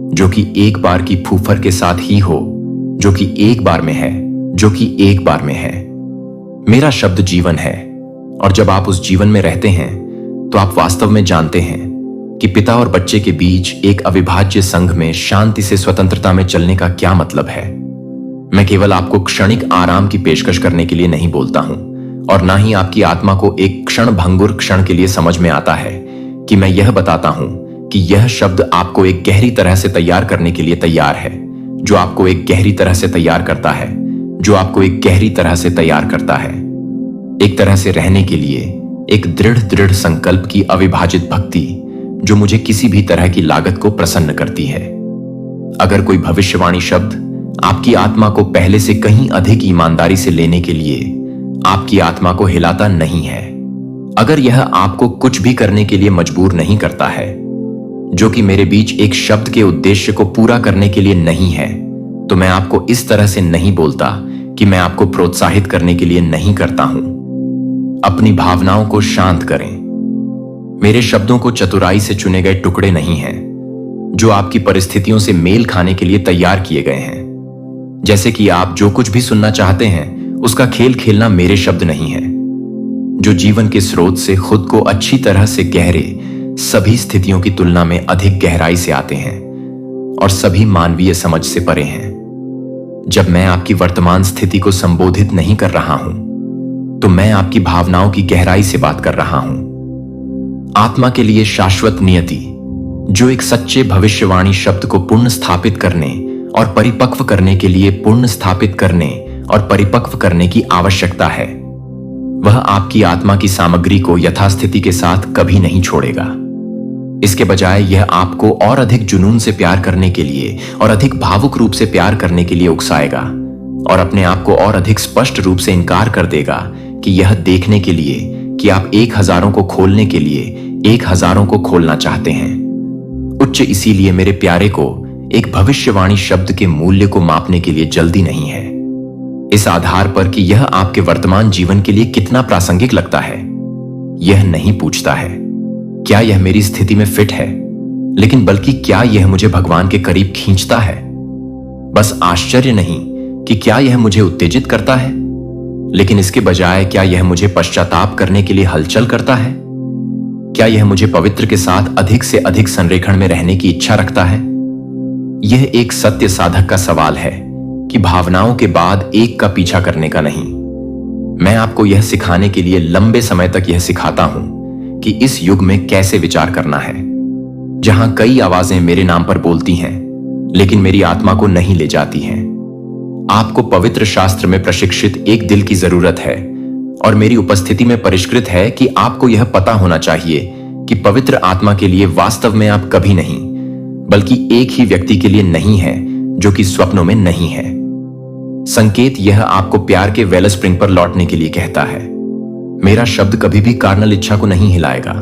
[SPEAKER 1] जो कि एक बार की फूफर के साथ ही हो, जो कि एक बार में है, जो कि एक बार में है। मेरा शब्द जीवन है, और जब आप उस जीवन में रहते हैं तो आप वास्तव में जानते हैं कि पिता और बच्चे के बीच एक अविभाज्य संघ में शांति से स्वतंत्रता में चलने का क्या मतलब है। मैं केवल आपको क्षणिक आराम की पेशकश करने के लिए नहीं बोलता हूं, और ना ही आपकी आत्मा को एक क्षण भंगुर क्षण के लिए समझ में आता है कि मैं यह बताता हूं कि यह शब्द आपको एक गहरी तरह से तैयार करने के लिए तैयार है, जो आपको एक गहरी तरह से तैयार करता है, जो आपको एक गहरी तरह से तैयार करता है। एक तरह से रहने के लिए एक दृढ़ संकल्प की अविभाजित भक्ति, जो मुझे किसी भी तरह की लागत को प्रसन्न करती है। अगर कोई भविष्यवाणी शब्द आपकी आत्मा को पहले से कहीं अधिक ईमानदारी से लेने के लिए आपकी आत्मा को हिलाता नहीं है, अगर यह आपको कुछ भी करने के लिए मजबूर नहीं करता है, जो कि मेरे बीच एक शब्द के उद्देश्य को पूरा करने के लिए नहीं है, तो मैं आपको इस तरह से नहीं बोलता कि मैं आपको प्रोत्साहित करने के लिए नहीं करता हूं। अपनी भावनाओं को शांत करें। मेरे शब्दों को चतुराई से चुने गए टुकड़े नहीं हैं, जो आपकी परिस्थितियों से मेल खाने के लिए तैयार किए गए हैं। जैसे कि आप जो कुछ भी सुनना चाहते हैं उसका खेल खेलना मेरे शब्द नहीं है, जो जीवन के स्रोत से खुद को अच्छी तरह से गहरे सभी स्थितियों की तुलना में अधिक गहराई से आते हैं और सभी मानवीय समझ से परे हैं। जब मैं आपकी वर्तमान स्थिति को संबोधित नहीं कर रहा हूं, तो मैं आपकी भावनाओं की गहराई से बात कर रहा हूं। आत्मा के लिए शाश्वत नियति, जो एक सच्चे भविष्यवाणी शब्द को पुनः स्थापित करने और परिपक्व करने के लिए पुनः स्थापित करने और परिपक्व करने की आवश्यकता है, वह आपकी आत्मा की सामग्री को यथास्थिति के साथ कभी नहीं छोड़ेगा। इसके बजाय यह आपको और अधिक जुनून से प्यार करने के लिए और अधिक भावुक रूप से प्यार करने के लिए उकसाएगा, और अपने आप को और अधिक स्पष्ट रूप से इनकार कर देगा कि यह देखने के लिए कि आप 1000 को खोलने के लिए 1000 को खोलना चाहते हैं। उच्च इसीलिए मेरे प्यारे को एक भविष्यवाणी शब्द के मूल्य को मापने के लिए जल्दी नहीं है, इस आधार पर कि यह आपके वर्तमान जीवन के लिए कितना प्रासंगिक लगता है। यह नहीं पूछता है क्या यह मेरी स्थिति में फिट है, लेकिन बल्कि क्या यह मुझे भगवान के करीब खींचता है। बस आश्चर्य नहीं कि क्या यह मुझे उत्तेजित करता है, लेकिन इसके बजाय क्या यह मुझे पश्चाताप करने के लिए हलचल करता है। क्या यह मुझे पवित्र के साथ अधिक से अधिक संरेखण में रहने की इच्छा रखता है। यह एक सत्य साधक का सवाल है कि भावनाओं के बाद एक का पीछा करने का नहीं। मैं आपको यह सिखाने के लिए लंबे समय तक यह सिखाता हूं कि इस युग में कैसे विचार करना है, जहां कई आवाजें मेरे नाम पर बोलती हैं लेकिन मेरी आत्मा को नहीं ले जाती हैं। आपको पवित्र शास्त्र में प्रशिक्षित एक दिल की जरूरत है, और मेरी उपस्थिति में परिष्कृत है कि आपको यह पता होना चाहिए कि पवित्र आत्मा के लिए वास्तव में आप कभी नहीं, बल्कि एक ही व्यक्ति के लिए नहीं है जो कि स्वप्नों में नहीं है। संकेत यह आपको प्यार के वेल स्प्रिंग पर लौटने के लिए कहता है। मेरा शब्द कभी भी कार्नल इच्छा को नहीं हिलाएगा।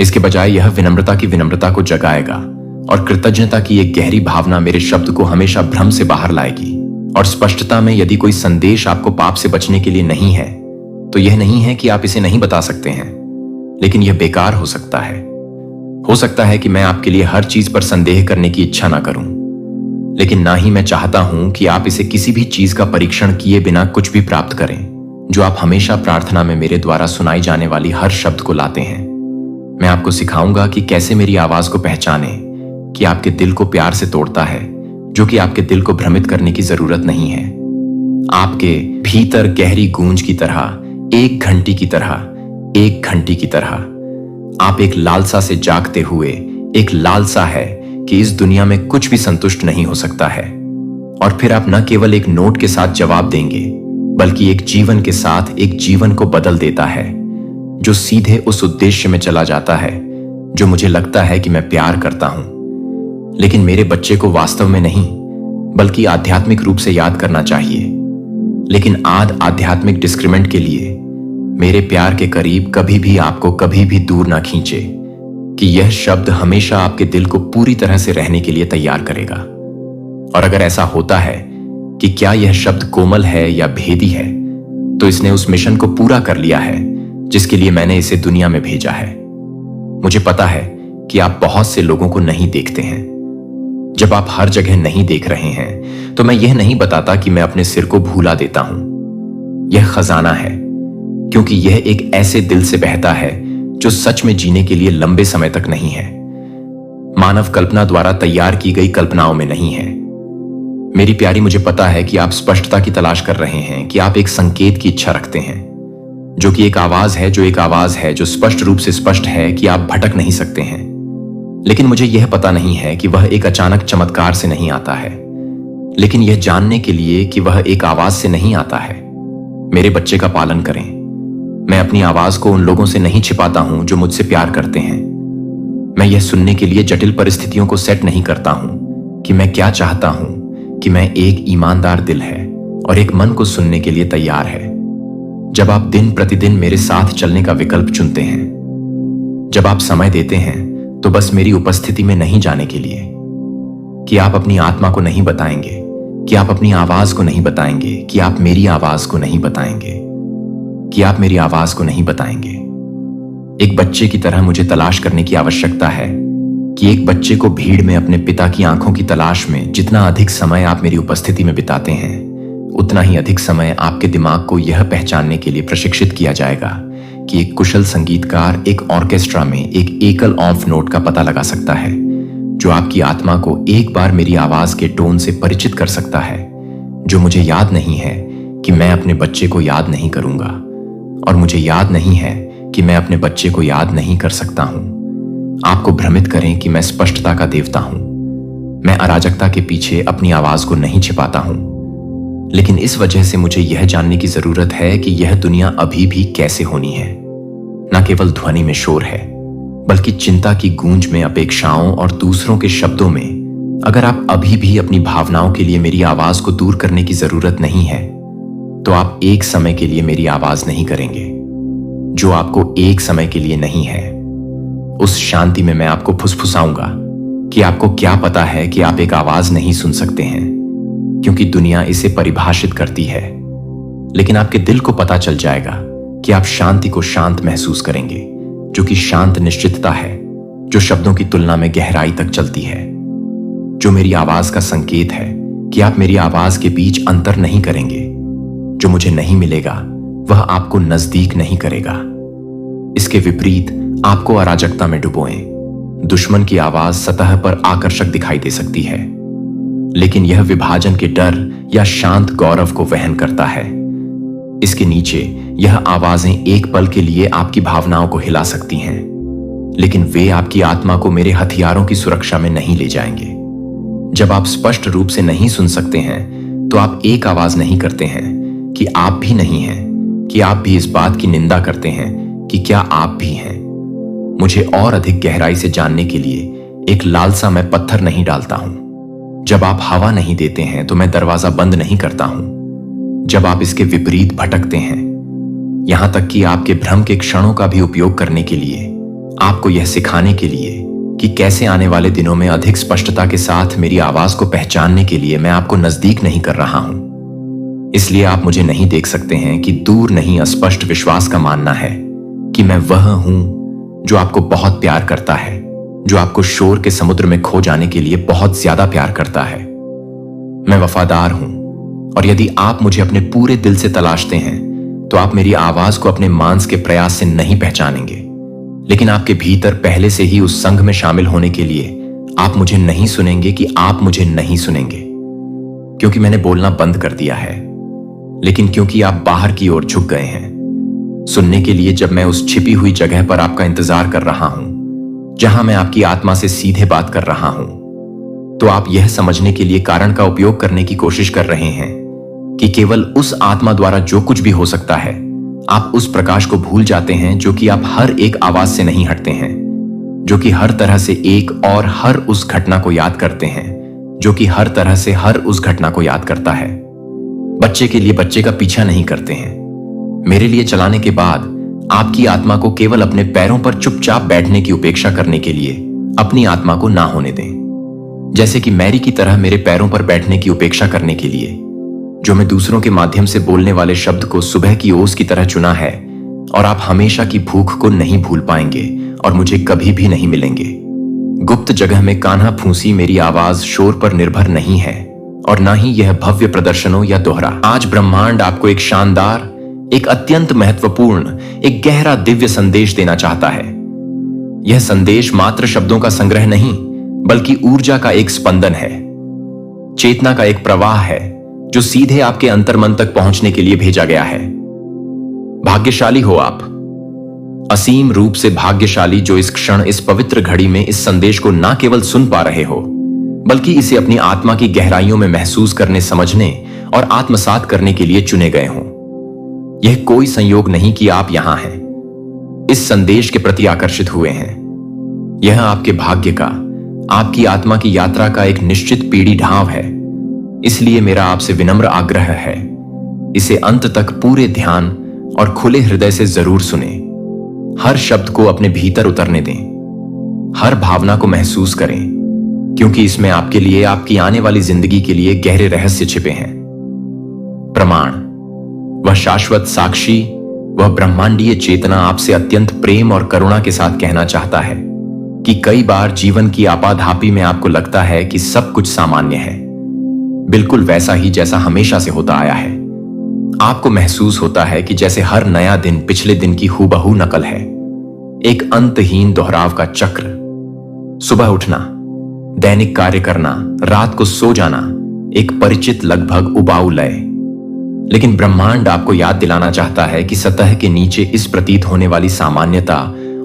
[SPEAKER 1] इसके बजाय यह विनम्रता की विनम्रता को जगाएगा और कृतज्ञता की एक गहरी भावना मेरे शब्द को हमेशा भ्रम से बाहर लाएगी। और स्पष्टता में यदि कोई संदेश आपको पाप से बचने के लिए नहीं है, तो यह नहीं है कि आप इसे नहीं बता सकते हैं, लेकिन यह बेकार हो सकता है। हो सकता है कि मैं आपके लिए हर चीज पर संदेह करने की इच्छा ना करूं, लेकिन ना ही मैं चाहता हूं कि आप इसे किसी भी चीज का परीक्षण किए बिना कुछ भी प्राप्त करें जो आप हमेशा प्रार्थना में मेरे द्वारा सुनाई जाने वाली हर शब्द को लाते हैं। मैं आपको सिखाऊंगा कि कैसे मेरी आवाज को पहचाने कि आपके दिल को प्यार से तोड़ता है, जो कि आपके दिल को भ्रमित करने की जरूरत नहीं है। आपके भीतर गहरी गूंज की तरह, एक घंटी की तरह, एक घंटी की तरह आप एक लालसा से जागते हुए, एक लालसा है कि इस दुनिया में कुछ भी संतुष्ट नहीं हो सकता है। और फिर आप न केवल एक नोट के साथ जवाब देंगे, बल्कि एक जीवन के साथ एक जीवन को बदल देता है, जो सीधे उस उद्देश्य में चला जाता है जो मुझे लगता है कि मैं प्यार करता हूं, लेकिन मेरे बच्चे को वास्तव में नहीं बल्कि आध्यात्मिक रूप से याद करना चाहिए। लेकिन आध्यात्मिक डिस्क्रिमेंट के लिए मेरे प्यार के करीब कभी भी आपको कभी भी दूर ना खींचे कि यह शब्द हमेशा आपके दिल को पूरी तरह से रहने के लिए तैयार करेगा। और अगर ऐसा होता है कि क्या यह शब्द कोमल है या भेदी है, तो इसने उस मिशन को पूरा कर लिया है जिसके लिए मैंने इसे दुनिया में भेजा है। मुझे पता है कि आप बहुत से लोगों को नहीं देखते हैं। जब आप हर जगह नहीं देख रहे हैं, तो मैं यह नहीं बताता कि मैं अपने सिर को भूला देता हूं। यह खजाना है, क्योंकि यह एक ऐसे दिल से बहता है जो सच में जीने के लिए लंबे समय तक नहीं है, मानव कल्पना द्वारा तैयार की गई कल्पनाओं में नहीं है। मेरी प्यारी, मुझे पता है कि आप स्पष्टता की तलाश कर रहे हैं, कि आप एक संकेत की इच्छा रखते हैं, जो कि एक आवाज है, जो एक आवाज है जो स्पष्ट रूप से स्पष्ट है कि आप भटक नहीं सकते हैं। लेकिन मुझे यह पता नहीं है कि वह एक अचानक चमत्कार से नहीं आता है, लेकिन यह जानने के लिए कि वह एक आवाज से नहीं आता है। मेरे बच्चे का पालन करें। मैं अपनी आवाज को उन लोगों से नहीं छिपाता हूं जो मुझसे प्यार करते हैं। मैं यह सुनने के लिए जटिल परिस्थितियों को सेट नहीं करता हूं कि मैं क्या चाहता हूं, कि मैं एक ईमानदार दिल है और एक मन को सुनने के लिए तैयार है। जब आप दिन प्रतिदिन मेरे साथ चलने का विकल्प चुनते हैं, जब आप समय देते हैं, तो बस मेरी उपस्थिति में नहीं जाने के लिए, कि आप अपनी आत्मा को नहीं बताएंगे, कि आप अपनी आवाज को नहीं बताएंगे, कि आप मेरी आवाज को नहीं बताएंगे, कि आप मेरी आवाज को नहीं बताएंगे। एक बच्चे की तरह मुझे तलाश करने की आवश्यकता है कि एक बच्चे को भीड़ में अपने पिता की आंखों की तलाश में जितना अधिक समय आप मेरी उपस्थिति में बिताते हैं, उतना ही अधिक समय आपके दिमाग को यह पहचानने के लिए प्रशिक्षित किया जाएगा कि एक कुशल संगीतकार एक ऑर्केस्ट्रा में एक एकल ऑफ नोट का पता लगा सकता है, जो आपकी आत्मा को एक बार मेरी आवाज के टोन से परिचित कर सकता है, जो मुझे याद नहीं है कि मैं अपने बच्चे को याद नहीं करूंगा, और मुझे याद नहीं है कि मैं अपने बच्चे को याद नहीं कर सकता हूं। आपको भ्रमित करें कि मैं स्पष्टता का देवता हूं। मैं अराजकता के पीछे अपनी आवाज को नहीं छिपाता हूं, लेकिन इस वजह से मुझे यह जानने की जरूरत है कि यह दुनिया अभी भी कैसे होनी है। न केवल ध्वनि में शोर है, बल्कि चिंता की गूंज में, अपेक्षाओं और दूसरों के शब्दों में। अगर आप अभी भी अपनी भावनाओं के लिए मेरी आवाज को दूर करने की जरूरत नहीं है, तो आप एक समय के लिए मेरी आवाज नहीं करेंगे। जो आपको एक समय के लिए नहीं है, उस शांति में मैं आपको फुसफुसाऊंगा कि आपको क्या पता है कि आप एक आवाज नहीं सुन सकते हैं, क्योंकि दुनिया इसे परिभाषित करती है। लेकिन आपके दिल को पता चल जाएगा कि आप शांति को शांत महसूस करेंगे, जो कि शांत निश्चितता है, जो शब्दों की तुलना में गहराई तक चलती है, जो मेरी आवाज का संकेत है कि आप मेरी आवाज के बीच अंतर नहीं करेंगे। जो मुझे नहीं मिलेगा वह आपको नजदीक नहीं करेगा। इसके विपरीत आपको अराजकता में डुबोएं। दुश्मन की आवाज सतह पर आकर्षक दिखाई दे सकती है, लेकिन यह विभाजन के डर या शांत गौरव को वहन करता है। इसके नीचे यह आवाजें एक पल के लिए आपकी भावनाओं को हिला सकती हैं, लेकिन वे आपकी आत्मा को मेरे हथियारों की सुरक्षा में नहीं ले जाएंगे। जब आप स्पष्ट रूप से नहीं सुन सकते हैं, तो आप एक आवाज नहीं करते हैं कि आप भी नहीं हैं, कि आप भी इस बात की निंदा करते हैं कि क्या आप भी हैं। मुझे और अधिक गहराई से जानने के लिए एक लालसा मैं पत्थर नहीं डालता हूं। जब आप हवा नहीं देते हैं, तो मैं दरवाजा बंद नहीं करता हूं। जब आप इसके विपरीत भटकते हैं, यहां तक कि आपके भ्रम के क्षणों का भी उपयोग करने के लिए, आपको यह सिखाने के लिए कि कैसे आने वाले दिनों में अधिक स्पष्टता के साथ मेरी आवाज को पहचानने के लिए मैं आपको नजदीक नहीं कर रहा हूं। इसलिए आप मुझे नहीं देख सकते हैं कि दूर नहीं अस्पष्ट विश्वास का मानना है कि मैं वह हूं जो आपको बहुत प्यार करता है, जो आपको शोर के समुद्र में खो जाने के लिए बहुत ज्यादा प्यार करता है। मैं वफादार हूं, और यदि आप मुझे अपने पूरे दिल से तलाशते हैं तो आप मेरी आवाज को अपने मांस के प्रयास से नहीं पहचानेंगे, लेकिन आपके भीतर पहले से ही उस संघ में शामिल होने के लिए आप मुझे नहीं सुनेंगे कि आप मुझे नहीं सुनेंगे, क्योंकि मैंने बोलना बंद कर दिया है, लेकिन क्योंकि आप बाहर की ओर झुक गए हैं सुनने के लिए। जब मैं उस छिपी हुई जगह पर आपका इंतजार कर रहा हूं जहां मैं आपकी आत्मा से सीधे बात कर रहा हूं, तो आप यह समझने के लिए कारण का उपयोग करने की कोशिश कर रहे हैं कि केवल उस आत्मा द्वारा जो कुछ भी हो सकता है। आप उस प्रकाश को भूल जाते हैं जो कि आप हर एक आवाज से नहीं हटते हैं, जो कि हर तरह से एक और हर उस घटना को याद करते हैं, जो कि हर तरह से हर उस घटना को याद करता है। बच्चे के लिए बच्चे का पीछा नहीं करते हैं। मेरे लिए चलाने के बाद आपकी आत्मा को केवल अपने पैरों पर चुपचाप बैठने की उपेक्षा करने के लिए अपनी आत्मा को ना होने दें, जैसे कि मैरी की तरह मेरे पैरों पर बैठने की उपेक्षा करने के लिए, जो मैं दूसरों के माध्यम से बोलने वाले शब्द को सुबह की ओस की तरह चुना है। और आप हमेशा की भूख को नहीं भूल पाएंगे और मुझे कभी भी नहीं मिलेंगे। गुप्त जगह में कान्हा फूंसी मेरी आवाज शोर पर निर्भर नहीं है, और ना ही यह भव्य प्रदर्शनों या दोहरा। आज ब्रह्मांड आपको एक शानदार, एक अत्यंत महत्वपूर्ण, एक गहरा दिव्य संदेश देना चाहता है। यह संदेश मात्र शब्दों का संग्रह नहीं, बल्कि ऊर्जा का एक स्पंदन है, चेतना का एक प्रवाह है जो सीधे आपके अंतर्मन तक पहुंचने के लिए भेजा गया है। भाग्यशाली हो आप, असीम रूप से भाग्यशाली, जो इस क्षण इस पवित्र घड़ी में इस संदेश को ना केवल सुन पा रहे हो, बल्कि इसे अपनी आत्मा की गहराइयों में महसूस करने, समझने और आत्मसात करने के लिए चुने गए हो। यह कोई संयोग नहीं कि आप यहां हैं, इस संदेश के प्रति आकर्षित हुए हैं। यह आपके भाग्य का, आपकी आत्मा की यात्रा का एक निश्चित पीढ़ी ढांव है। इसलिए मेरा आपसे विनम्र आग्रह है, इसे अंत तक पूरे ध्यान और खुले हृदय से जरूर सुने। हर शब्द को अपने भीतर उतरने दें, हर भावना को महसूस करें, क्योंकि इसमें आपके लिए, आपकी आने वाली जिंदगी के लिए गहरे रहस्य छिपे हैं। प्रमाण, वह शाश्वत साक्षी, वह ब्रह्मांडीय चेतना आपसे अत्यंत प्रेम और करुणा के साथ कहना चाहता है कि कई बार जीवन की आपाधापी में आपको लगता है कि सब कुछ सामान्य है, बिल्कुल वैसा ही जैसा हमेशा से होता आया है। आपको महसूस होता है कि जैसे हर नया दिन पिछले दिन की हूबहू नकल है, एक अंतहीन दोहराव का चक्र। सुबह उठना, दैनिक कार्य करना, रात को सो जाना, एक परिचित लगभग उबाऊ लय। लेकिन ब्रह्मांड आपको याद दिलाना चाहता है कि सतह के नीचे इस प्रतीत होने वाली सामान्यता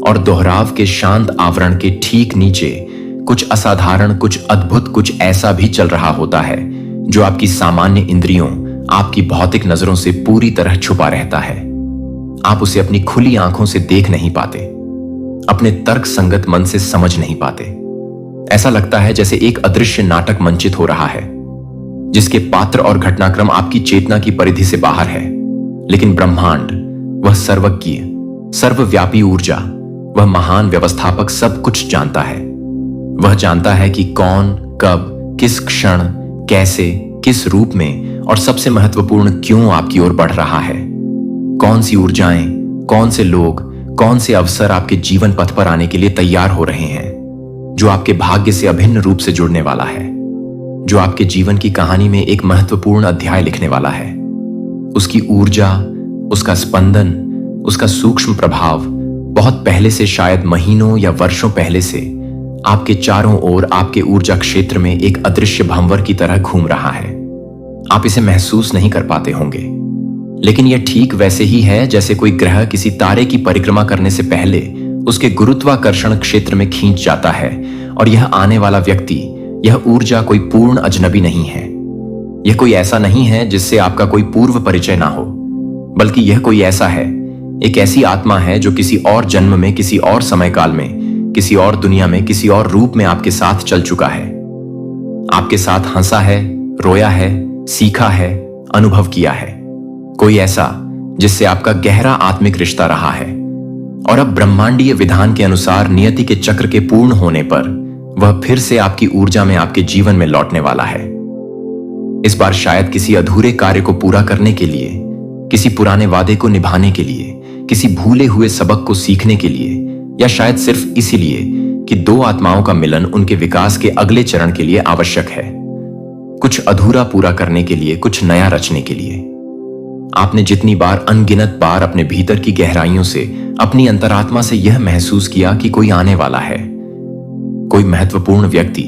[SPEAKER 1] और दोहराव के शांत आवरण के ठीक नीचे कुछ असाधारण, कुछ अद्भुत, कुछ ऐसा भी चल रहा होता है जो आपकी सामान्य इंद्रियों, आपकी भौतिक नजरों से पूरी तरह छुपा रहता है। आप उसे अपनी खुली आंखों से देख नहीं पाते, अपने तर्क संगत मन से समझ नहीं पाते। ऐसा लगता है जैसे एक अदृश्य नाटक मंचित हो रहा है, जिसके पात्र और घटनाक्रम आपकी चेतना की परिधि से बाहर है। लेकिन ब्रह्मांड, वह सर्वज्ञ, सर्वव्यापी ऊर्जा, वह महान व्यवस्थापक सब कुछ जानता है। वह जानता है कि कौन, कब, किस क्षण, कैसे, किस रूप में और सबसे महत्वपूर्ण क्यों आपकी ओर बढ़ रहा है। कौन सी ऊर्जाएं, कौन से लोग, कौन से अवसर आपके जीवन पथ पर आने के लिए तैयार हो रहे हैं, जो आपके भाग्य से अभिन्न रूप से जुड़ने वाला है, जो आपके जीवन की कहानी में एक महत्वपूर्ण अध्याय लिखने वाला है। उसकी ऊर्जा, उसका स्पंदन, उसका सूक्ष्म प्रभाव बहुत पहले से, शायद महीनों या वर्षों पहले से आपके चारों ओर, आपके ऊर्जा क्षेत्र में एक अदृश्य भंवर की तरह घूम रहा है। आप इसे महसूस नहीं कर पाते होंगे, लेकिन यह ठीक वैसे ही है जैसे कोई ग्रह किसी तारे की परिक्रमा करने से पहले उसके गुरुत्वाकर्षण क्षेत्र में खींच जाता है। और यह आने वाला व्यक्ति, यह ऊर्जा कोई पूर्ण अजनबी नहीं है। यह कोई ऐसा नहीं है जिससे आपका कोई पूर्व परिचय ना हो, बल्कि यह कोई ऐसा है, एक ऐसी आत्मा है जो किसी और जन्म में, किसी और समय काल में, किसी और दुनिया में, किसी और रूप में आपके साथ चल चुका है, आपके साथ हंसा है, रोया है, सीखा है, अनुभव किया है। कोई ऐसा जिससे आपका गहरा आत्मिक रिश्ता रहा है, और अब ब्रह्मांडीय विधान के अनुसार नियति के चक्र के पूर्ण होने पर वह फिर से आपकी ऊर्जा में आपके जीवन में लौटने वाला है। इस बार शायद किसी अधूरे कार्य को पूरा करने के लिए, किसी पुराने वादे को निभाने के लिए, किसी भूले हुए सबक को सीखने के लिए, या शायद सिर्फ इसीलिए कि दो आत्माओं का मिलन उनके विकास के अगले चरण के लिए आवश्यक है। कुछ अधूरा पूरा करने के लिए, कुछ नया रचने के लिए। आपने जितनी बार अनगिनत बार अपने भीतर की गहराइयों से, अपनी अंतरात्मा से यह महसूस किया कि कोई आने वाला है, कोई महत्वपूर्ण व्यक्ति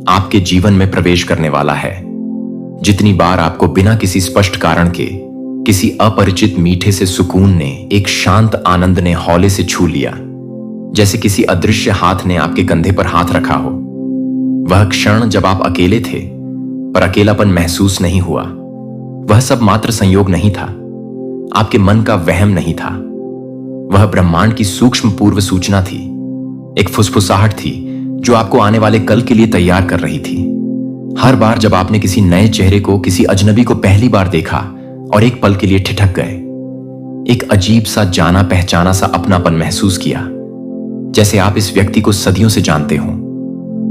[SPEAKER 1] आपके जीवन में प्रवेश करने वाला है, जितनी बार आपको बिना किसी स्पष्ट कारण के, किसी अपरिचित मीठे से सुकून ने, एक शांत आनंद ने हौले से छू लिया, जैसे किसी अदृश्य हाथ ने आपके कंधे पर हाथ रखा हो। वह क्षण जब आप अकेले थे पर अकेलापन महसूस नहीं हुआ, वह सब मात्र संयोग नहीं था, आपके मन का वहम नहीं था। वह ब्रह्मांड की सूक्ष्म पूर्व सूचना थी, एक फुसफुसाहट थी जो आपको आने वाले कल के लिए तैयार कर रही थी। हर बार जब आपने किसी नए चेहरे को, किसी अजनबी को पहली बार देखा और एक पल के लिए ठिठक गए, एक अजीब सा जाना पहचाना सा अपनापन महसूस किया, जैसे आप इस व्यक्ति को सदियों से जानते हो।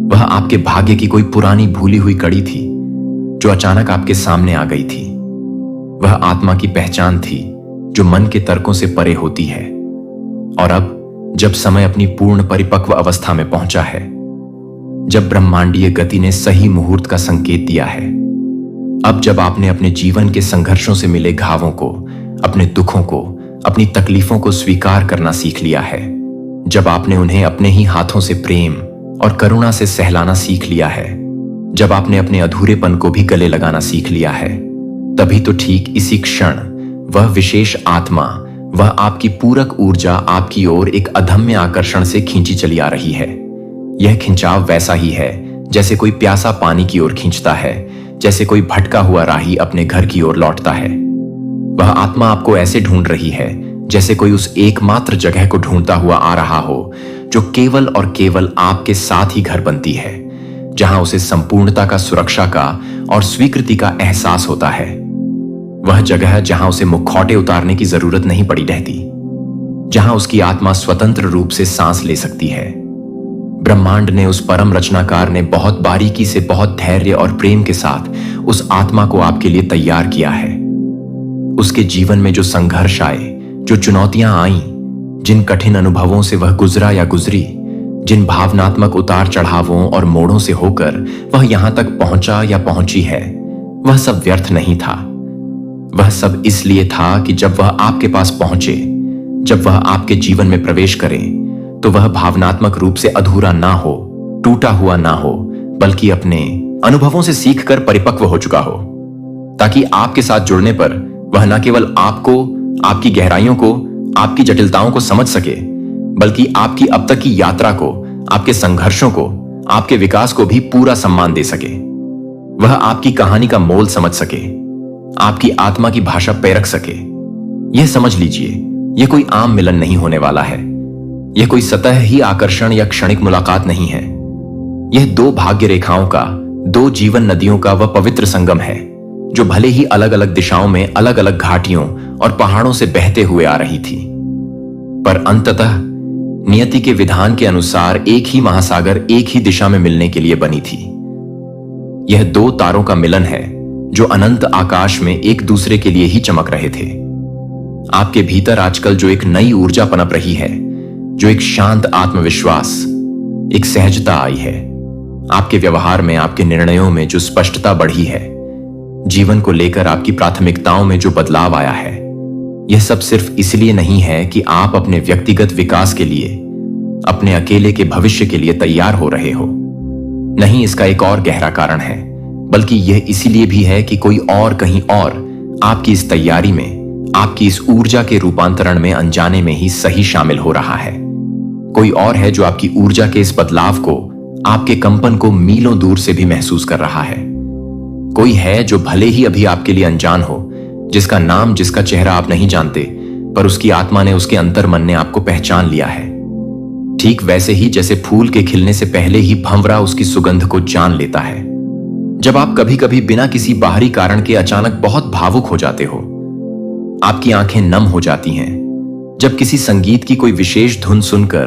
[SPEAKER 1] वह आपके भाग्य की कोई पुरानी भूली हुई कड़ी थी जो अचानक आपके सामने आ गई थी। वह आत्मा की पहचान थी जो मन के तर्कों से परे होती है। और अब जब समय अपनी पूर्ण परिपक्व अवस्था में पहुंचा है, जब ब्रह्मांडीय गति ने सही मुहूर्त का संकेत दिया है, अब जब आपने अपने जीवन के संघर्षों से मिले घावों को, अपने दुखों को, अपनी तकलीफों को स्वीकार करना सीख लिया है, जब आपने उन्हें अपने ही हाथों से प्रेम और करुणा से सहलाना सीख लिया है, जब आपने अपने अधूरेपन को भी गले लगाना सीख लिया है, तभी तो ठीक इसी क्षण वह विशेष आत्मा, वह आपकी पूरक ऊर्जा आपकी ओर एक अदम्य आकर्षण से खींची चली आ रही है। यह खिंचाव वैसा ही है जैसे कोई प्यासा पानी की ओर खींचता है, जैसे कोई भटका हुआ राही अपने घर की ओर लौटता है। वह आत्मा आपको ऐसे ढूंढ रही है जैसे कोई उस एकमात्र जगह को ढूंढता हुआ आ रहा हो जो केवल और केवल आपके साथ ही घर बनती है, जहां उसे संपूर्णता का, सुरक्षा का और स्वीकृति का एहसास होता है। वह जगह जहां उसे मुखौटे उतारने की जरूरत नहीं पड़ी रहती, जहां उसकी आत्मा स्वतंत्र रूप से सांस ले सकती है। ब्रह्मांड ने, उस परम रचनाकार ने बहुत बारीकी से, बहुत धैर्य और प्रेम के साथ उस आत्मा को आपके लिए तैयार किया है। उसके जीवन में जो संघर्ष आए, जो चुनौतियां आईं, जिन कठिन अनुभवों से वह गुजरा या गुजरी, जिन भावनात्मक उतार चढ़ावों और मोड़ों से होकर वह यहां तक पहुंचा या पहुंची है, वह सब व्यर्थ नहीं था। वह सब इसलिए था कि जब वह आपके पास पहुंचे, जब वह आपके जीवन में प्रवेश करे, तो वह भावनात्मक रूप से अधूरा ना हो, टूटा हुआ ना हो, बल्कि अपने अनुभवों से सीखकर परिपक्व हो चुका हो, ताकि आपके साथ जुड़ने पर वह न केवल आपको, आपकी गहराइयों को, आपकी जटिलताओं को समझ सके, बल्कि आपकी अब तक की यात्रा को, आपके संघर्षों को, आपके विकास को भी पूरा सम्मान दे सके। वह आपकी कहानी का मोल समझ सके, आपकी आत्मा की भाषा परख सके। यह समझ लीजिए, यह कोई आम मिलन नहीं होने वाला है। यह कोई सतह ही आकर्षण या क्षणिक मुलाकात नहीं है। यह दो भाग्य रेखाओं का, दो जीवन नदियों का वह पवित्र संगम है जो भले ही अलग अलग दिशाओं में, अलग अलग घाटियों और पहाड़ों से बहते हुए आ रही थी, पर अंततः नियति के विधान के अनुसार एक ही महासागर एक ही दिशा में मिलने के लिए बनी थी। यह दो तारों का मिलन है जो अनंत आकाश में एक दूसरे के लिए ही चमक रहे थे। आपके भीतर आजकल जो एक नई ऊर्जा पनप रही है, जो एक शांत आत्मविश्वास, एक सहजता आई है, आपके व्यवहार में, आपके निर्णयों में जो स्पष्टता बढ़ी है, जीवन को लेकर आपकी प्राथमिकताओं में जो बदलाव आया है, यह सब सिर्फ इसलिए नहीं है कि आप अपने व्यक्तिगत विकास के लिए, अपने अकेले के भविष्य के लिए तैयार हो रहे हो। नहीं, इसका एक और गहरा कारण है, बल्कि यह इसीलिए भी है कि कोई और कहीं और आपकी इस तैयारी में, आपकी इस ऊर्जा के रूपांतरण में अनजाने में ही सही शामिल हो रहा है। कोई और है जो आपकी ऊर्जा के इस बदलाव को, आपके कंपन को मीलों दूर से भी महसूस कर रहा है। कोई है जो भले ही अभी आपके लिए अनजान हो, जिसका नाम, जिसका चेहरा आप नहीं जानते, पर उसकी आत्मा ने, उसके अंतर मन ने आपको पहचान लिया है। ठीक वैसे ही जैसे फूल के खिलने से पहले ही भंवरा उसकी सुगंध को जान लेता है। जब आप कभी कभी बिना किसी बाहरी कारण के अचानक बहुत भावुक हो जाते हो, आपकी आंखें नम हो जाती हैं जब किसी संगीत की कोई विशेष धुन सुनकर,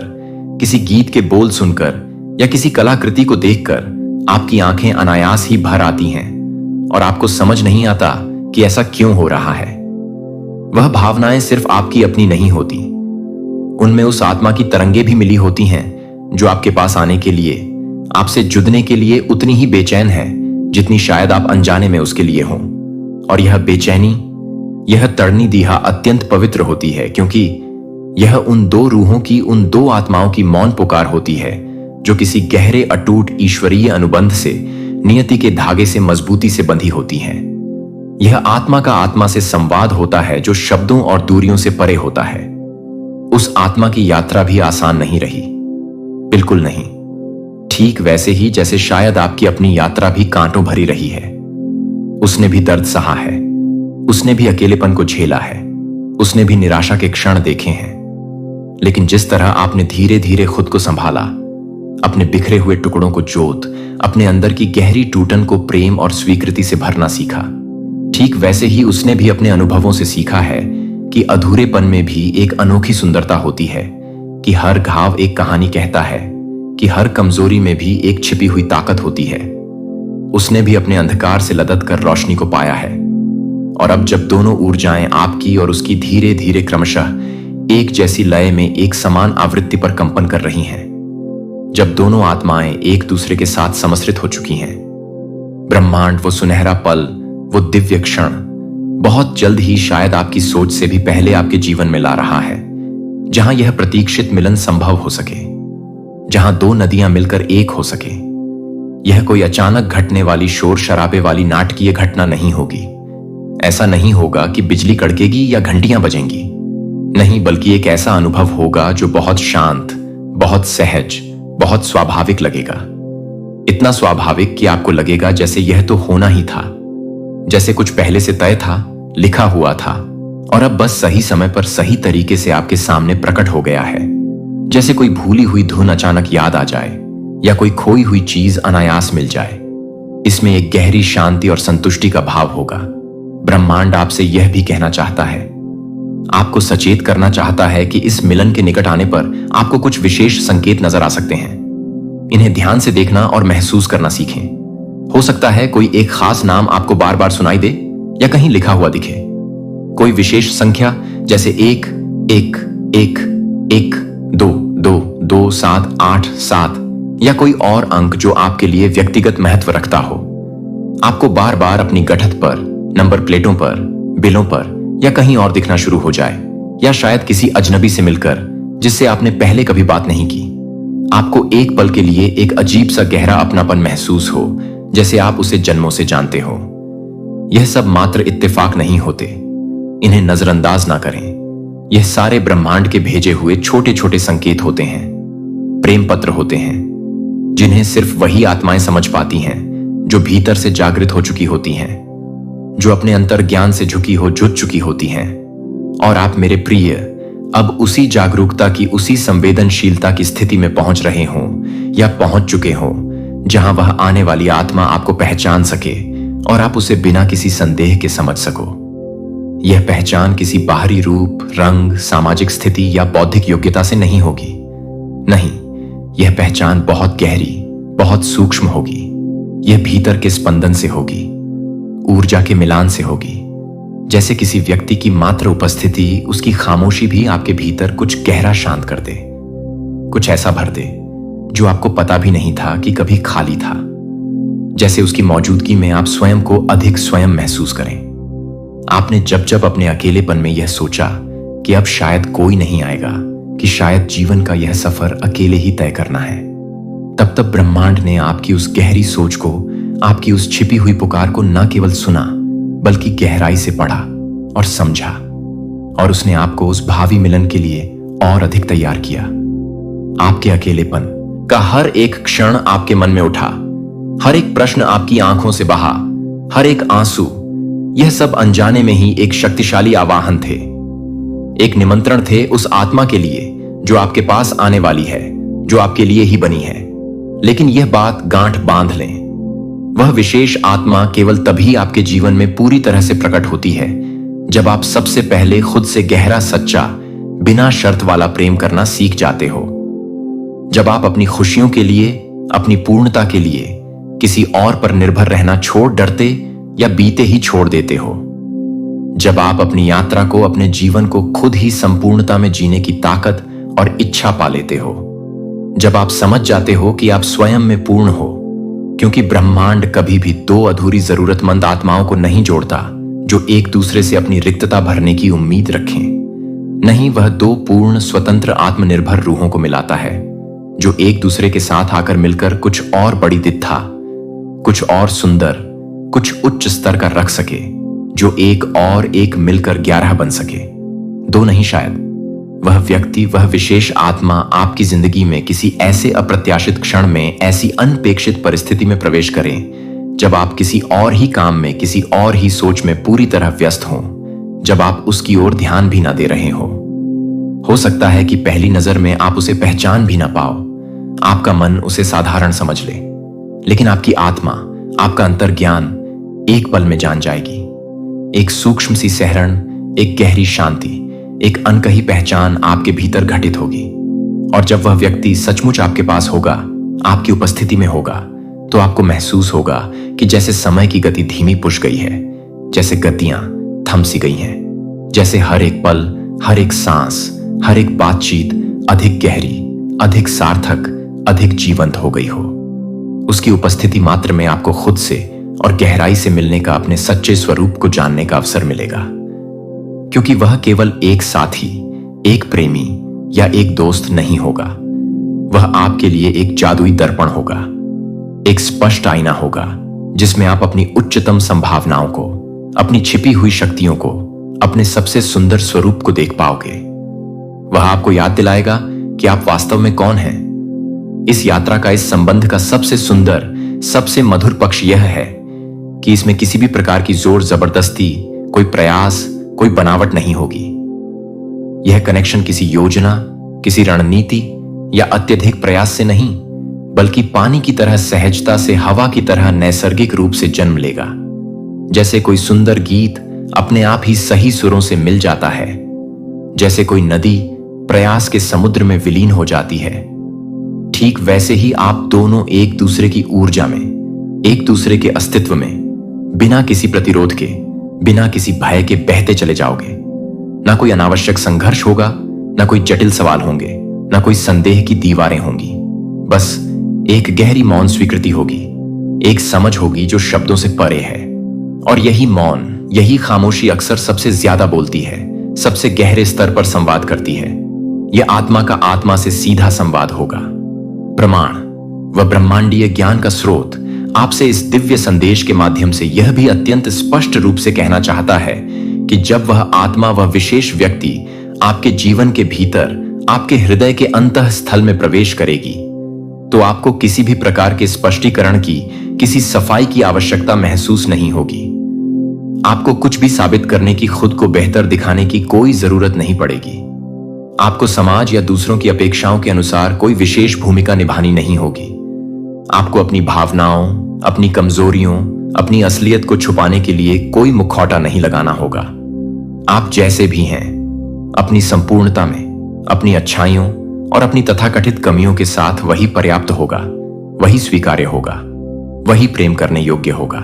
[SPEAKER 1] किसी गीत के बोल सुनकर या किसी कलाकृति को देखकर आपकी आंखें अनायास ही भर आती हैं और आपको समझ नहीं आता कि ऐसा क्यों हो रहा है। वह भावनाएं सिर्फ आपकी अपनी नहीं होती, उनमें उस आत्मा की तरंगें भी मिली होती हैं जो आपके पास आने के लिए, आपसे जुड़ने के लिए उतनी ही बेचैन है जितनी शायद आप अनजाने में उसके लिए हों। और यह बेचैनी, यह तड़नी दीहा अत्यंत पवित्र होती है, क्योंकि यह उन दो रूहों की, उन दो आत्माओं की मौन पुकार होती है जो किसी गहरे अटूट ईश्वरीय अनुबंध से, नियति के धागे से मजबूती से बंधी होती हैं। यह आत्मा का आत्मा से संवाद होता है जो शब्दों और दूरियों से परे होता है। उस आत्मा की यात्रा भी आसान नहीं रही, बिल्कुल नहीं। ठीक वैसे ही जैसे शायद आपकी अपनी यात्रा भी कांटों भरी रही है। उसने भी दर्द सहा है, उसने भी अकेलेपन को झेला है, उसने भी निराशा के क्षण देखे हैं। लेकिन जिस तरह आपने धीरे धीरे खुद को संभाला, अपने बिखरे हुए टुकड़ों को जोत, अपने अंदर की गहरी टूटन को प्रेम और स्वीकृति से भरना सीखा, ठीक वैसे ही उसने भी अपने अनुभवों से सीखा है कि अधूरेपन में भी एक अनोखी सुंदरता होती है, कि हर घाव एक कहानी कहता है, कि हर कमजोरी में भी एक छिपी हुई ताकत होती है। उसने भी अपने अंधकार से लदत कर रोशनी को पाया है। और अब जब दोनों ऊर्जाएं आपकी और उसकी धीरे धीरे क्रमशः एक जैसी लय में एक समान आवृत्ति पर कंपन कर रही हैं, जब दोनों आत्माएं एक दूसरे के साथ समश्रित हो चुकी हैं, ब्रह्मांड, वो सुनहरा पल, वो दिव्य क्षण बहुत जल्द ही शायद आपकी सोच से भी पहले आपके जीवन में ला रहा है, जहां यह प्रतीक्षित मिलन संभव हो सके, जहां दो नदियां मिलकर एक हो सके। यह कोई अचानक घटने वाली शोर शराबे वाली नाटकीय घटना नहीं होगी। ऐसा नहीं होगा कि बिजली कड़केगी या घंटियां बजेंगी, नहीं, बल्कि एक ऐसा अनुभव होगा जो बहुत शांत, बहुत सहज, बहुत स्वाभाविक लगेगा। इतना स्वाभाविक कि आपको लगेगा जैसे यह तो होना ही था, जैसे कुछ पहले से तय था, लिखा हुआ था और अब बस सही समय पर सही तरीके से आपके सामने प्रकट हो गया है। जैसे कोई भूली हुई धुन अचानक याद आ जाए या कोई खोई हुई चीज अनायास मिल जाए। इसमें एक गहरी शांति और संतुष्टि का भाव होगा। ब्रह्मांड आपसे यह भी कहना चाहता है, आपको सचेत करना चाहता है कि इस मिलन के निकट आने पर आपको कुछ विशेष संकेत नजर आ सकते हैं। इन्हें ध्यान से देखना और महसूस करना सीखें। हो सकता है कोई एक खास नाम आपको बार बार सुनाई दे या कहीं लिखा हुआ दिखे। कोई विशेष संख्या जैसे 1 1 1 1 2 2 2 7 8 7 या कोई और अंक जो आपके लिए व्यक्तिगत महत्व रखता हो, आपको बार बार अपनी गठत पर, नंबर प्लेटों पर, बिलों पर या कहीं और दिखना शुरू हो जाए, या शायद किसी अजनबी से मिलकर जिससे आपने पहले कभी बात नहीं की, आपको एक पल के लिए एक अजीब सा गहरा अपनापन महसूस हो, जैसे आप उसे जन्मों से जानते हो। यह सब मात्र इत्तेफाक नहीं होते, इन्हें नजरअंदाज ना करें। यह सारे ब्रह्मांड के भेजे हुए छोटे छोटे संकेत होते हैं, प्रेम पत्र होते हैं, जिन्हें सिर्फ वही आत्माएं समझ पाती हैं जो भीतर से जागृत हो चुकी होती हैं, जो अपने अंतर ज्ञान से जुट चुकी होती हैं। और आप मेरे प्रिय अब उसी जागरूकता की, उसी संवेदनशीलता की स्थिति में पहुंच रहे हों या पहुंच चुके हों, जहां वह आने वाली आत्मा आपको पहचान सके और आप उसे बिना किसी संदेह के समझ सको। यह पहचान किसी बाहरी रूप, रंग, सामाजिक स्थिति या बौद्धिक योग्यता से नहीं होगी। नहीं, यह पहचान बहुत गहरी, बहुत सूक्ष्म होगी। यह भीतर के स्पंदन से होगी, ऊर्जा के मिलान से होगी। जैसे किसी व्यक्ति की मात्र उपस्थिति, उसकी खामोशी भी आपके भीतर कुछ गहरा शांत कर दे, कुछ ऐसा भर दे जो आपको पता भी नहीं था कि कभी खाली था। जैसे उसकी मौजूदगी में आप स्वयं को अधिक स्वयं महसूस करें। आपने जब जब अपने अकेलेपन में यह सोचा कि अब शायद कोई नहीं आएगा, कि शायद जीवन का यह सफर अकेले ही तय करना है, तब तब ब्रह्मांड ने आपकी उस गहरी सोच को, आपकी उस छिपी हुई पुकार को न केवल सुना बल्कि गहराई से पढ़ा और समझा, और उसने आपको उस भावी मिलन के लिए और अधिक तैयार किया। आपके अकेलेपन का हर एक क्षण आपके मन में उठा, हर एक प्रश्न आपकी आंखों से बहा, हर एक आंसू, यह सब अनजाने में ही एक शक्तिशाली आवाहन थे, एक निमंत्रण थे उस आत्मा के लिए जो आपके पास आने वाली है, जो आपके लिए ही बनी है। लेकिन यह बात गांठ बांध लें, वह विशेष आत्मा केवल तभी आपके जीवन में पूरी तरह से प्रकट होती है जब आप सबसे पहले खुद से गहरा, सच्चा, बिना शर्त वाला प्रेम करना सीख जाते हो। जब आप अपनी खुशियों के लिए, अपनी पूर्णता के लिए किसी और पर निर्भर रहना छोड़ डरते या बीते ही छोड़ देते हो। जब आप अपनी यात्रा को, अपने जीवन को खुद ही संपूर्णता में जीने की ताकत और इच्छा पा लेते हो। जब आप समझ जाते हो कि आप स्वयं में पूर्ण हो, क्योंकि ब्रह्मांड कभी भी दो अधूरी जरूरतमंद आत्माओं को नहीं जोड़ता जो एक दूसरे से अपनी रिक्तता भरने की उम्मीद रखें। नहीं, वह दो पूर्ण, स्वतंत्र, आत्मनिर्भर रूहों को मिलाता है जो एक दूसरे के साथ आकर मिलकर कुछ और बड़ी दिद्धा, कुछ और सुंदर, कुछ उच्च स्तर का रख सके, जो एक और एक मिलकर 11 बन सके। दो नहीं, शायद वह व्यक्ति, वह विशेष आत्मा आपकी जिंदगी में किसी ऐसे अप्रत्याशित क्षण में, ऐसी अनपेक्षित परिस्थिति में प्रवेश करें जब आप किसी और ही काम में, किसी और ही सोच में पूरी तरह व्यस्त हों, जब आप उसकी ओर ध्यान भी ना दे रहे हो सकता है कि पहली नजर में आप उसे पहचान भी ना पाओ। आपका मन उसे साधारण समझ ले, लेकिन आपकी आत्मा, आपका अंतर्ज्ञान एक पल में जान जाएगी। एक सूक्ष्म सी सहरण, एक गहरी शांति, एक अनकही पहचान आपके भीतर घटित होगी। और जब वह व्यक्ति सचमुच आपके पास होगा, आपकी उपस्थिति में होगा, तो आपको महसूस होगा कि जैसे समय की गति धीमी पुश गई है, जैसे गतियां थम सी गई हैं, जैसे हर एक पल, हर एक सांस, हर एक बातचीत अधिक गहरी, अधिक सार्थक, अधिक जीवंत हो गई हो। उसकी उपस्थिति मात्र में आपको खुद से और गहराई से मिलने का, अपने सच्चे स्वरूप को जानने का अवसर मिलेगा। क्योंकि वह केवल एक साथी, एक प्रेमी या एक दोस्त नहीं होगा। वह आपके लिए एक जादुई दर्पण होगा, एक स्पष्ट आईना होगा जिसमें आप अपनी उच्चतम संभावनाओं को, अपनी छिपी हुई शक्तियों को, अपने सबसे सुंदर स्वरूप को देख पाओगे। वह आपको याद दिलाएगा कि आप वास्तव में कौन हैं। इस यात्रा का, इस संबंध का सबसे सुंदर, सबसे मधुर पक्ष यह है कि इसमें किसी भी प्रकार की जोर जबरदस्ती, कोई प्रयास, कोई बनावट नहीं होगी। यह कनेक्शन किसी योजना, किसी रणनीति या अत्यधिक प्रयास से नहीं, बल्कि पानी की तरह सहजता से, हवा की तरह नैसर्गिक रूप से जन्म लेगा। जैसे कोई सुंदर गीत अपने आप ही सही सुरों से मिल जाता है, जैसे कोई नदी प्रयास के समुद्र में विलीन हो जाती है, ठीक वैसे ही आप दोनों एक दूसरे की ऊर्जा में, एक दूसरे के अस्तित्व में, बिना किसी प्रतिरोध के, बिना किसी भय के बहते चले जाओगे। ना कोई अनावश्यक संघर्ष होगा, ना कोई जटिल सवाल होंगे, ना कोई संदेह की दीवारें होंगी। बस एक गहरी मौन स्वीकृति होगी, एक समझ होगी जो शब्दों से परे है। और यही मौन, यही खामोशी अक्सर सबसे ज्यादा बोलती है, सबसे गहरे स्तर पर संवाद करती है। यह आत्मा का आत्मा से सीधा संवाद होगा। प्रमाण, वह ब्रह्मांडीय ज्ञान का स्रोत आपसे इस दिव्य संदेश के माध्यम से यह भी अत्यंत स्पष्ट रूप से कहना चाहता है कि जब वह आत्मा, वह विशेष व्यक्ति आपके जीवन के भीतर, आपके हृदय के अंतः स्थल में प्रवेश करेगी, तो आपको किसी भी प्रकार के स्पष्टीकरण की, किसी सफाई की आवश्यकता महसूस नहीं होगी। आपको कुछ भी साबित करने की, खुद को बेहतर दिखाने की कोई जरूरत नहीं पड़ेगी। आपको समाज या दूसरों की अपेक्षाओं के अनुसार कोई विशेष भूमिका निभानी नहीं होगी। आपको अपनी भावनाओं, अपनी कमजोरियों, अपनी असलियत को छुपाने के लिए कोई मुखौटा नहीं लगाना होगा। आप जैसे भी हैं, अपनी संपूर्णता में, अपनी अच्छाइयों और अपनी तथाकथित कमियों के साथ, वही पर्याप्त होगा, वही स्वीकार्य होगा, वही प्रेम करने योग्य होगा।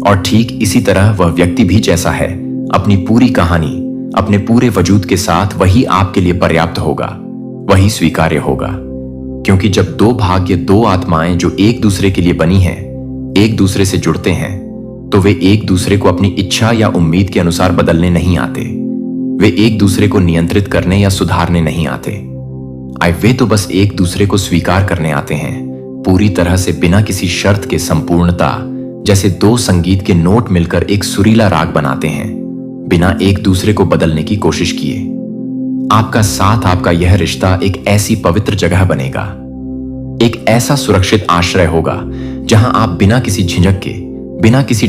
[SPEAKER 1] और ठीक इसी तरह वह व्यक्ति भी जैसा है, अपनी पूरी कहानी, अपने पूरे वजूद के साथ, वही आपके लिए पर्याप्त होगा, वही स्वीकार्य होगा। क्योंकि जब दो भाग्य, दो आत्माएं जो एक दूसरे के लिए बनी हैं, एक दूसरे से जुड़ते हैं, तो वे एक दूसरे को अपनी इच्छा या उम्मीद के अनुसार बदलने नहीं आते। वे एक दूसरे को नियंत्रित करने या सुधारने नहीं आते। वे तो बस एक दूसरे को स्वीकार करने आते हैं, पूरी तरह से, बिना किसी शर्त के, संपूर्णता, जैसे दो संगीत के नोट मिलकर एक सुरीला राग बनाते हैं, बिना एक दूसरे को बदलने की कोशिश किए। आपका साथ, आपका यह रिश्ता एक ऐसी पवित्र जगह बनेगा, एक ऐसा सुरक्षित आश्रय होगा जहां आप बिना किसी झिझक के, बिना किसी